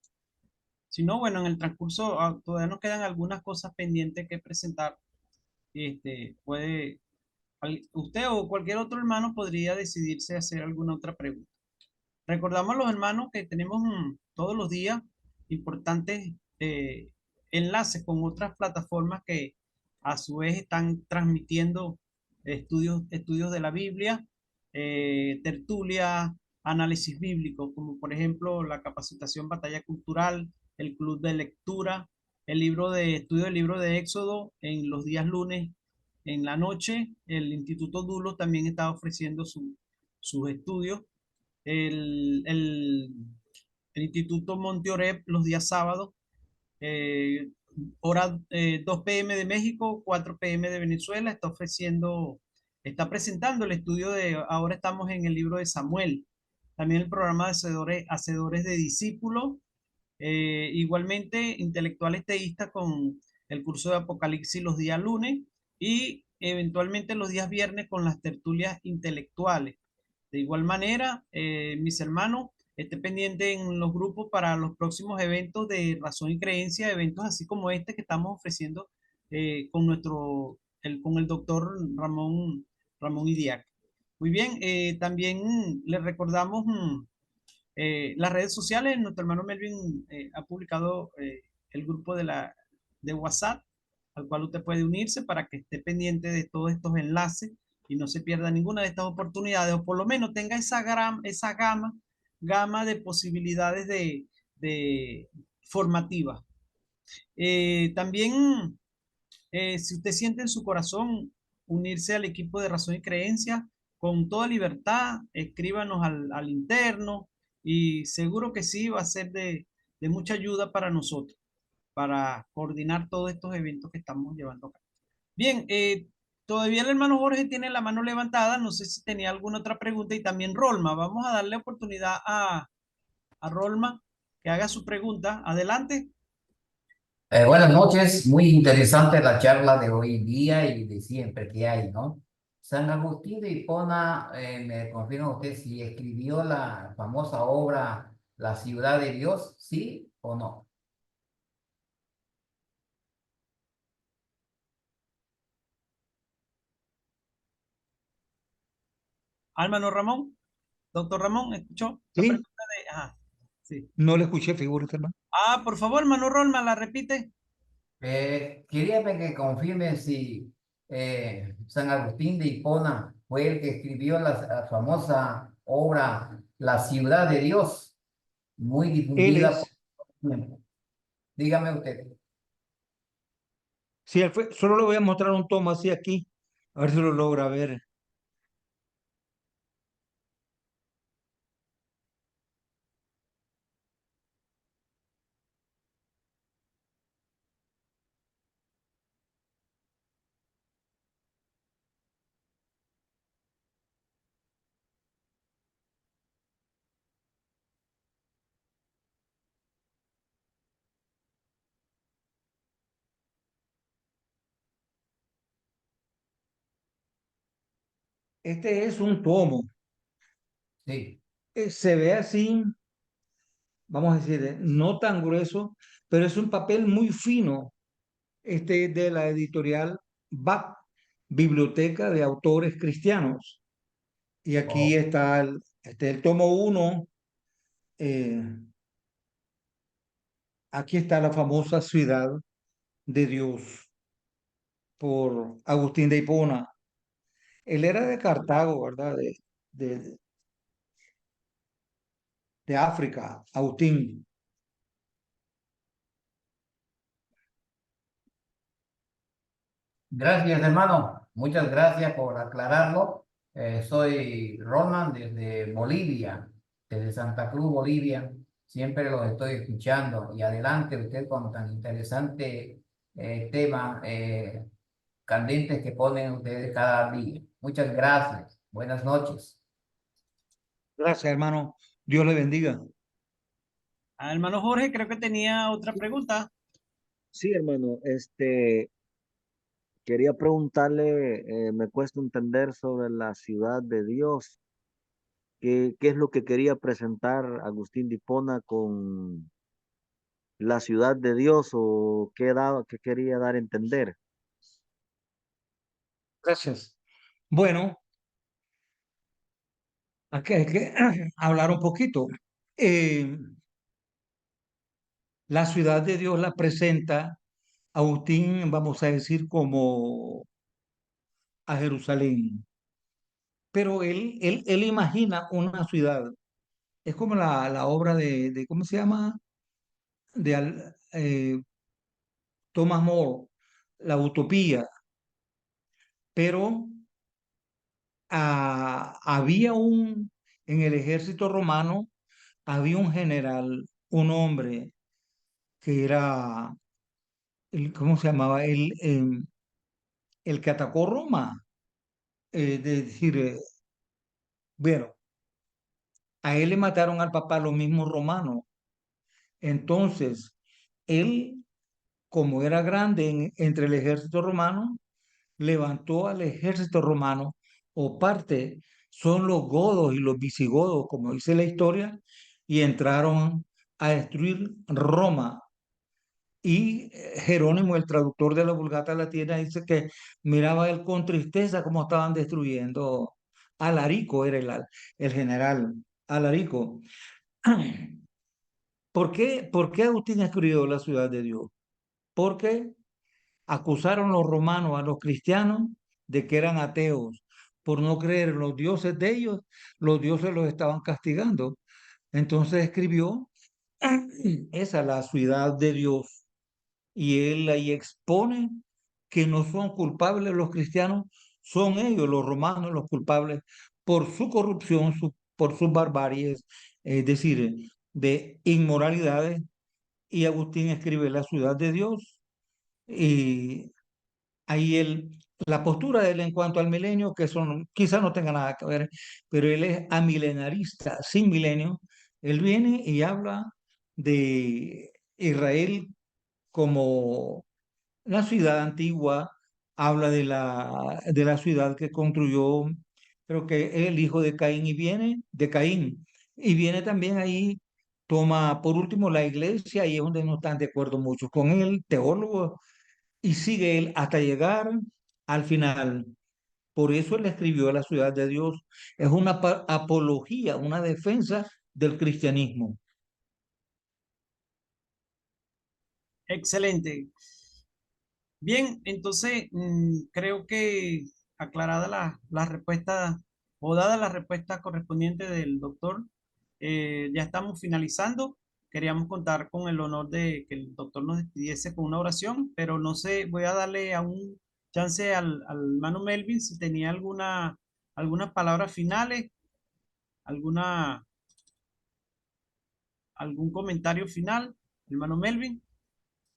Speaker 1: Si no, bueno, en el transcurso todavía nos quedan algunas cosas pendientes que presentar. Puede, usted o cualquier otro hermano podría decidirse a hacer alguna otra pregunta. Recordamos a los hermanos que tenemos todos los días importantes enlaces con otras plataformas que a su vez están transmitiendo estudios de la Biblia, tertulia, análisis bíblico, como por ejemplo la capacitación Batalla Cultural, el club de lectura, el libro de estudio del libro de Éxodo en los días lunes en la noche. El Instituto Dulo también está ofreciendo sus estudios el, el, el Instituto Monteoreb los días sábados, eh, hora 2 p.m. de México, 4 p.m. de Venezuela, está presentando el estudio ahora estamos en el libro de Samuel, también el programa de Hacedores de Discípulos, igualmente intelectuales teístas con el curso de Apocalipsis los días lunes y eventualmente los días viernes con las tertulias intelectuales. De igual manera, mis hermanos, esté pendiente en los grupos para los próximos eventos de razón y creencia, eventos así como este que estamos ofreciendo con el doctor Ramón Idiac. Muy bien, también le recordamos las redes sociales. Nuestro hermano Melvin ha publicado el grupo de WhatsApp al cual usted puede unirse para que esté pendiente de todos estos enlaces y no se pierda ninguna de estas oportunidades, o por lo menos tenga esa gama de posibilidades de formativas. También, si usted siente en su corazón unirse al equipo de Razón y Creencia, con toda libertad, escríbanos al interno y seguro que sí va a ser de mucha ayuda para nosotros, para coordinar todos estos eventos que estamos llevando acá. Bien, todavía el hermano Jorge tiene la mano levantada, no sé si tenía alguna otra pregunta, y también Rolma. Vamos a darle oportunidad a Rolma que haga su pregunta. Adelante.
Speaker 6: Buenas noches, muy interesante la charla de hoy día y de siempre que hay, ¿no? San Agustín de Hipona, me confirma usted si escribió la famosa obra La ciudad de Dios, ¿sí o no?
Speaker 1: Hermano Ramón, doctor Ramón, ¿escuchó la
Speaker 3: Sí,
Speaker 1: pregunta de... Ajá, sí.
Speaker 3: no le escuché, figúrate, hermano.
Speaker 1: Por favor, hermano Rolma, la repite.
Speaker 6: Quería que confirme si San Agustín de Hipona fue el que escribió la famosa obra La ciudad de Dios, muy
Speaker 3: Él
Speaker 6: difundida por
Speaker 3: es,
Speaker 6: el tiempo. Dígame usted.
Speaker 3: sí, él fue, solo le voy a mostrar un tomo así aquí, a ver si lo logra ver. Este es un tomo,
Speaker 6: Sí.
Speaker 3: se ve así, vamos a decir, no tan grueso, pero es un papel muy fino. Este es de la editorial BAC, Biblioteca de Autores Cristianos. Y aquí
Speaker 6: Oh,
Speaker 3: está el tomo uno. eh, Aquí está la famosa ciudad de Dios por Agustín de Hipona. Él era de Cartago, ¿verdad? De, de África, Agustín.
Speaker 6: gracias, hermano. Muchas gracias por aclararlo. Soy Roman desde Bolivia, desde Santa Cruz, Bolivia. Siempre los estoy escuchando. Y adelante usted con tan interesante tema, candentes que ponen ustedes cada día. Muchas gracias. Buenas noches.
Speaker 3: Gracias, hermano. Dios le bendiga.
Speaker 1: Hermano Jorge, creo que tenía otra pregunta.
Speaker 4: Sí, hermano, quería preguntarle, me cuesta entender sobre la ciudad de Dios. ¿Qué es lo que quería presentar Agustín de Hipona con la ciudad de Dios o qué quería dar a entender?
Speaker 3: Gracias. Bueno, aquí hay que hablar un poquito. Eh, la ciudad de Dios la presenta Agustín, vamos a decir, como a Jerusalén. Pero él imagina una ciudad. Es como la obra ¿cómo se llama? Thomas More, La Utopía. Pero en el ejército romano, había un general, un hombre que era, ¿cómo se llamaba? El que atacó Roma. De decir, bueno, a él le mataron al papá los mismos romanos. Entonces, él, como era grande entre el ejército romano, levantó al ejército romano, o parte, son los godos y los visigodos, como dice la historia, y entraron a destruir Roma. Y Jerónimo, el traductor de la Vulgata Latina, dice que miraba él con tristeza cómo estaban destruyendo. Alarico era el general Alarico. ¿Por qué Agustín escribió La ciudad de Dios? Porque acusaron los romanos a los cristianos de que eran ateos. Por no creer en los dioses de ellos, los dioses los estaban castigando. Entonces escribió esa, la ciudad de Dios. Y él ahí expone que no son culpables los cristianos, son ellos, los romanos, los culpables por su corrupción, por sus barbaries, es decir, de inmoralidades. Y Agustín escribe La ciudad de Dios. Y ahí la postura de él en cuanto al milenio, que son, quizás no tenga nada que ver, pero él es amilenarista, sin milenio. Él viene y habla de Israel como la ciudad antigua, habla de la ciudad que construyó, creo que es el hijo de Caín y viene de Caín. Y viene también ahí, toma por último la iglesia, y es donde no están de acuerdo muchos con él, teólogos, y sigue él hasta llegar al final. Por eso él escribió La ciudad de Dios. Es una apología, una defensa del cristianismo.
Speaker 1: Excelente. Bien, entonces creo que aclarada la respuesta o dada la respuesta correspondiente del doctor, ya estamos finalizando. Queríamos contar con el honor de que el doctor nos despidiese con una oración, pero no sé, voy a darle a un chance al hermano Melvin si tenía algunas palabras finales, alguna, algún comentario final, hermano Melvin.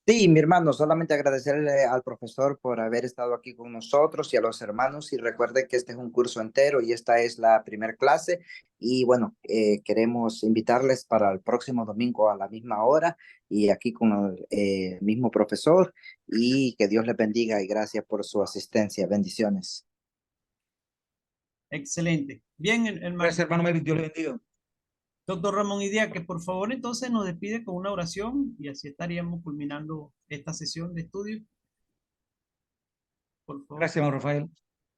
Speaker 2: Sí, mi hermano, solamente agradecerle al profesor por haber estado aquí con nosotros y a los hermanos, y recuerde que este es un curso entero y esta es la primera clase, y bueno, queremos invitarles para el próximo domingo a la misma hora y aquí con el mismo profesor, y que Dios les bendiga y gracias por su asistencia. Bendiciones.
Speaker 1: Excelente. Bien, hermano.
Speaker 3: Gracias, hermano Melvin. Dios le bendiga.
Speaker 1: Doctor Ramón Idea, que por favor entonces nos despide con una oración y así estaríamos culminando esta sesión de estudio. Por favor.
Speaker 3: Gracias, hermano Rafael.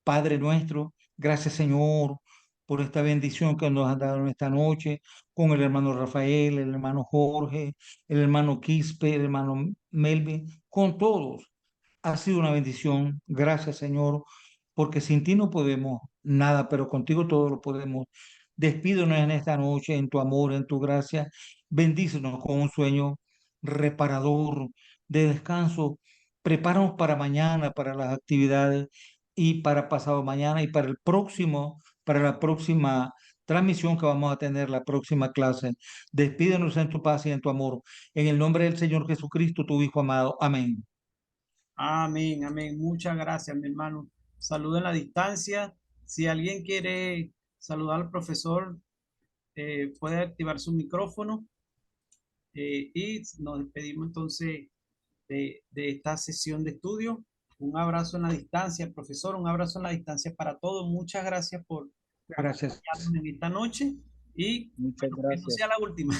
Speaker 3: Padre nuestro, gracias, Señor, por esta bendición que nos has dado en esta noche con el hermano Rafael, el hermano Jorge, el hermano Quispe, el hermano Melvin, con todos. Ha sido una bendición. Gracias, Señor, porque sin ti no podemos nada, pero contigo todo lo podemos. Despídenos en esta noche, en tu amor, en tu gracia. Bendícenos con un sueño reparador, de descanso. Prepáranos para mañana, para las actividades, y para pasado mañana y para el próximo, para la próxima transmisión que vamos a tener, la próxima clase. Despídenos en tu paz y en tu amor. En el nombre del Señor Jesucristo, tu Hijo amado. Amén.
Speaker 1: Amén, amén. Muchas gracias, mi hermano. Saludo en la distancia. Si alguien quiere saludar al profesor, puede activar su micrófono y nos despedimos entonces de esta sesión de estudio. Un abrazo en la distancia, profesor, un abrazo en la distancia para todos. Muchas gracias por
Speaker 3: Gracias.
Speaker 1: acompañarnos en esta noche y
Speaker 4: Muchas
Speaker 1: bueno, que no
Speaker 4: gracias.
Speaker 1: sea la última.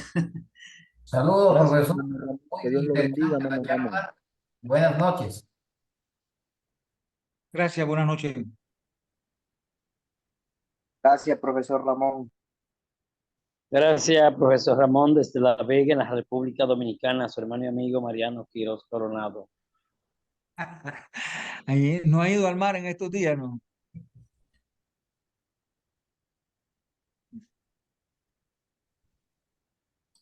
Speaker 6: Saludos,
Speaker 4: Gracias,
Speaker 6: profesor.
Speaker 4: hermano Ramón. Que
Speaker 6: Muy
Speaker 4: Dios lo bendiga,
Speaker 6: interesante la
Speaker 4: hermano Ramón.
Speaker 6: charla. Buenas noches.
Speaker 3: Gracias. Buenas noches.
Speaker 2: Gracias, profesor Ramón.
Speaker 7: Gracias, profesor Ramón, desde La Vega, en la República Dominicana, su hermano y amigo Mariano Quiroz Coronado.
Speaker 3: Ahí, ¿no ha ido al mar en estos días, no?